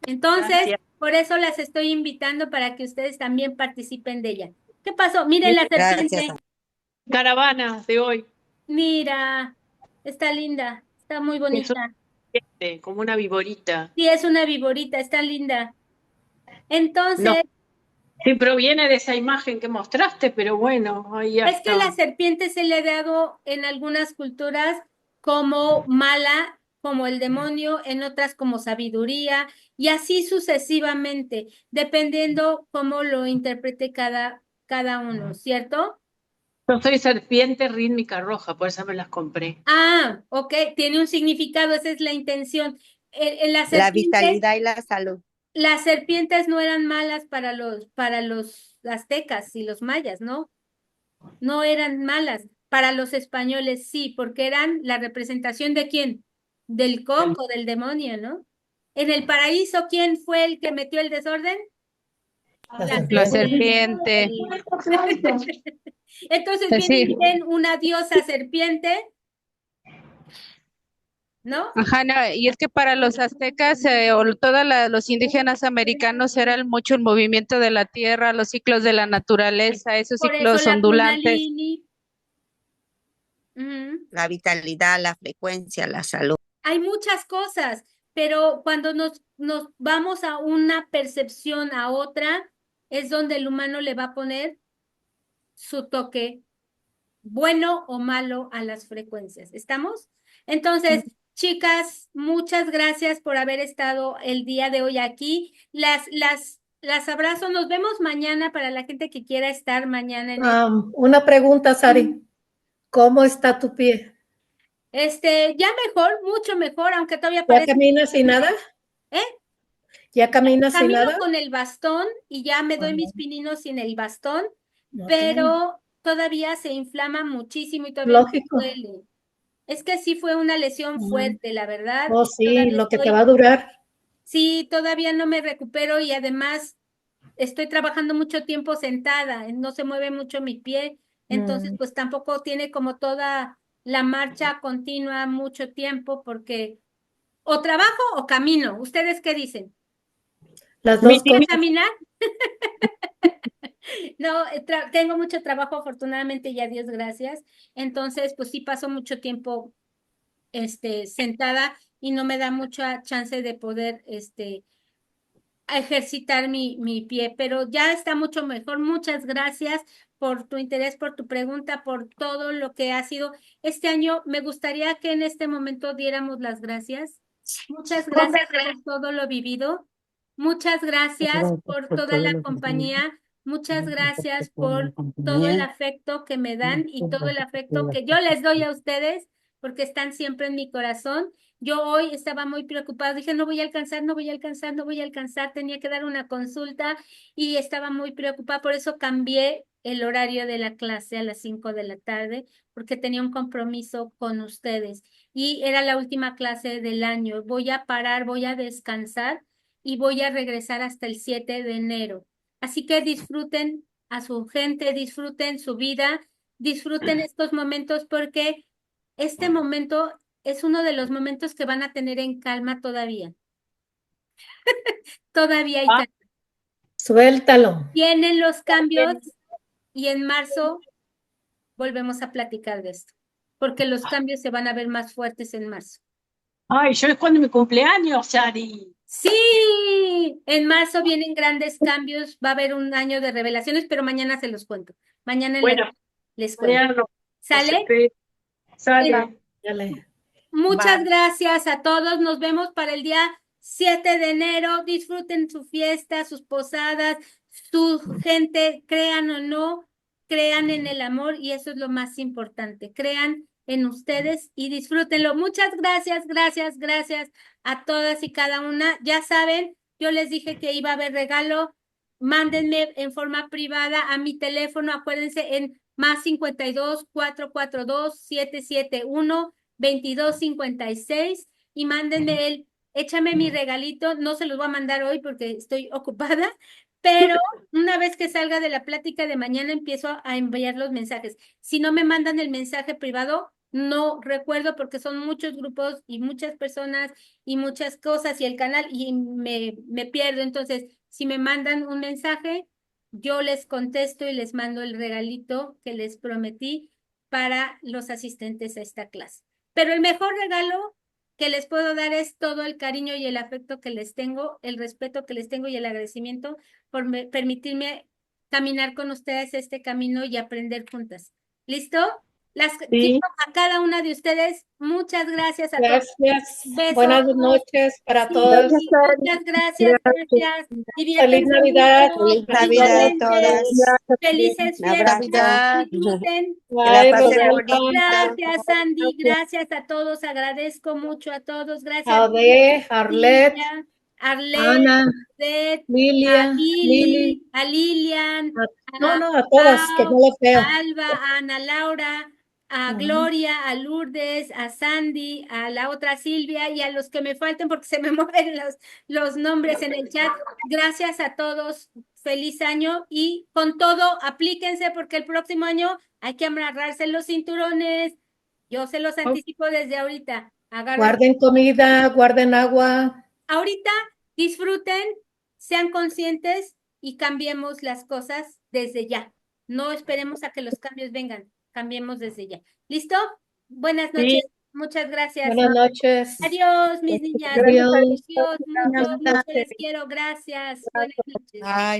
Entonces, Gracias. por eso las estoy invitando para que ustedes también participen de ella. ¿Qué pasó? Miren la Gracias. serpiente. Caravana de hoy. Mira, está linda, está muy Es una bonita. serpiente, como una viborita. Sí, es una viborita, está linda. No Entonces, sí proviene de esa imagen que mostraste, pero bueno, ahí es que la hasta. serpiente se le ha dado en algunas culturas como mala, como el demonio, en otras como sabiduría, y así sucesivamente, dependiendo cómo lo interprete cada uno, ¿cierto? Yo soy serpiente rítmica roja, por eso me las compré. Ah, ok, tiene un significado, esa es la intención. En La vitalidad y la salud. las serpientes no eran malas para los aztecas y los mayas, ¿no? No eran malas. Para los españoles sí, porque eran la representación de quién? Del coco, del demonio, ¿no? En el paraíso, ¿quién fue el que metió el desorden? La serpiente. Sí. Entonces Pues viene sí. bien una diosa serpiente, ¿no? Ajá, no, y es que para los aztecas o todos los indígenas americanos era mucho el movimiento de la tierra, los ciclos de la naturaleza, esos Por eso ciclos la ondulantes. Kundalini. Ujú. La vitalidad, la frecuencia, la salud. Hay muchas cosas, pero cuando nos vamos a una percepción a otra, es donde el humano le va a poner su toque, bueno o malo, a las frecuencias. ¿Estamos? Entonces, chicas, muchas gracias por haber estado el día de hoy aquí. Las abrazo. Nos vemos mañana para la gente que quiera estar mañana en Una pregunta, Sari. ¿Cómo está tu pie? ya mejor, mucho mejor, aunque todavía ¿Ya parece. caminas sin nada? ¿Eh? ¿Ya caminas sin Camino nada? con el bastón y ya me doy Ah, mis pininos sin el bastón, ok. pero todavía se inflama muchísimo y todavía me Lógico. duele. Es que sí fue una lesión fuerte, la verdad. Oh, sí, Todavía lo que te va a durar. sí, todavía no me recupero y además estoy trabajando mucho tiempo sentada, no se mueve mucho mi pie, entonces pues tampoco tiene como toda la marcha continua mucho tiempo porque o trabajo o camino. ¿Ustedes qué dicen? Las Mi- dos ¿Quieren cosas. caminar? No, tengo mucho trabajo afortunadamente y a Dios gracias. Entonces, pues sí paso mucho tiempo sentada y no me da mucha chance de poder a ejercitar mi pie, pero ya está mucho mejor. Muchas gracias por tu interés, por tu pregunta, por todo lo que ha sido este año. Me gustaría que en este momento diéramos las gracias. Muchas gracias por todo lo vivido. Muchas gracias por toda la compañía. Muchas gracias por todo el afecto que me dan y todo el afecto que yo les doy a ustedes, porque están siempre en mi corazón. Yo hoy estaba muy preocupada, dije, no voy a alcanzar, no voy a alcanzar, no voy a alcanzar, tenía que dar una consulta y estaba muy preocupada, por eso cambié el horario de la clase a las 5 de la tarde, porque tenía un compromiso con ustedes y era la última clase del año. Voy a parar, voy a descansar y voy a regresar hasta el 7 de enero. Así que disfruten a su gente, disfruten su vida, disfruten estos momentos porque este momento es uno de los momentos que van a tener en calma todavía. Todavía hay Ah, calma. Suéltalo. Vienen los cambios y en marzo volvemos a platicar de esto, porque los cambios se van a ver más fuertes en marzo. Ay, yo es cuando mi cumpleaños, Yari. Sí, en marzo vienen grandes cambios, va a haber un año de revelaciones, pero mañana se los cuento. Mañana Bueno, les cuento. mañana nos ¿Sale? espero. Sale. Bueno, Dale. muchas Bye. gracias a todos. Nos vemos para el día 7 de enero. Disfruten su fiesta, sus posadas, su gente, crean o no, crean en el amor y eso es lo más importante. Crean en ustedes y disfrútenlo. Muchas gracias, gracias, gracias a todas y cada una. Ya saben, yo les dije que iba a haber regalo. Mándenme en forma privada a mi teléfono. Acuérdense en +52 442 771 2256 y mándenme échame mi regalito, no se los voy a mandar hoy porque estoy ocupada, pero una vez que salga de la plática de mañana empiezo a enviar los mensajes. Si no me mandan el mensaje privado, no recuerdo porque son muchos grupos y muchas personas y muchas cosas y el canal y me pierdo. Entonces, si me mandan un mensaje, yo les contesto y les mando el regalito que les prometí para los asistentes a esta clase. Pero el mejor regalo que les puedo dar es todo el cariño y el afecto que les tengo, el respeto que les tengo y el agradecimiento por permitirme caminar con ustedes este camino y aprender juntas. ¿Listo? Quiero a cada una de ustedes, muchas gracias a todos. Gracias. Besos. Buenas noches para Sí, todos. muchas gracias, gracias. Feliz Diviértanse Navidad. mucho, Feliz Navidad a igualmente. todas. Felices Un abrazo. fiestas, disfruten. Que la Bye, pasen Roberta. bonito. Gracias, Sandy, gracias a todos, agradezco mucho a todos, gracias. Ade, Arlet, Silvia, Arlet, Ana, Odette, a Lilia, Lili. Lili, a Lilian, No, a todas, que no los veo. a Alba, a Ana Laura, a Gloria, a Lourdes, a Sandy, a la otra Silvia y a los que me falten porque se me mueven los nombres en el chat. Gracias a todos, feliz año y con todo aplíquense porque el próximo año hay que amarrarse los cinturones. Yo se los anticipo desde ahorita. Guarden comida, guarden agua. Ahorita disfruten, sean conscientes y cambiemos las cosas desde ya. No esperemos a que los cambios vengan, cambiemos desde ya. ¿Listo? Buenas noches, muchas gracias. Buenas noches. Adiós, mis niñas. Adiós. Adiós, mucho les quiero, gracias. Buenas noches. Ay.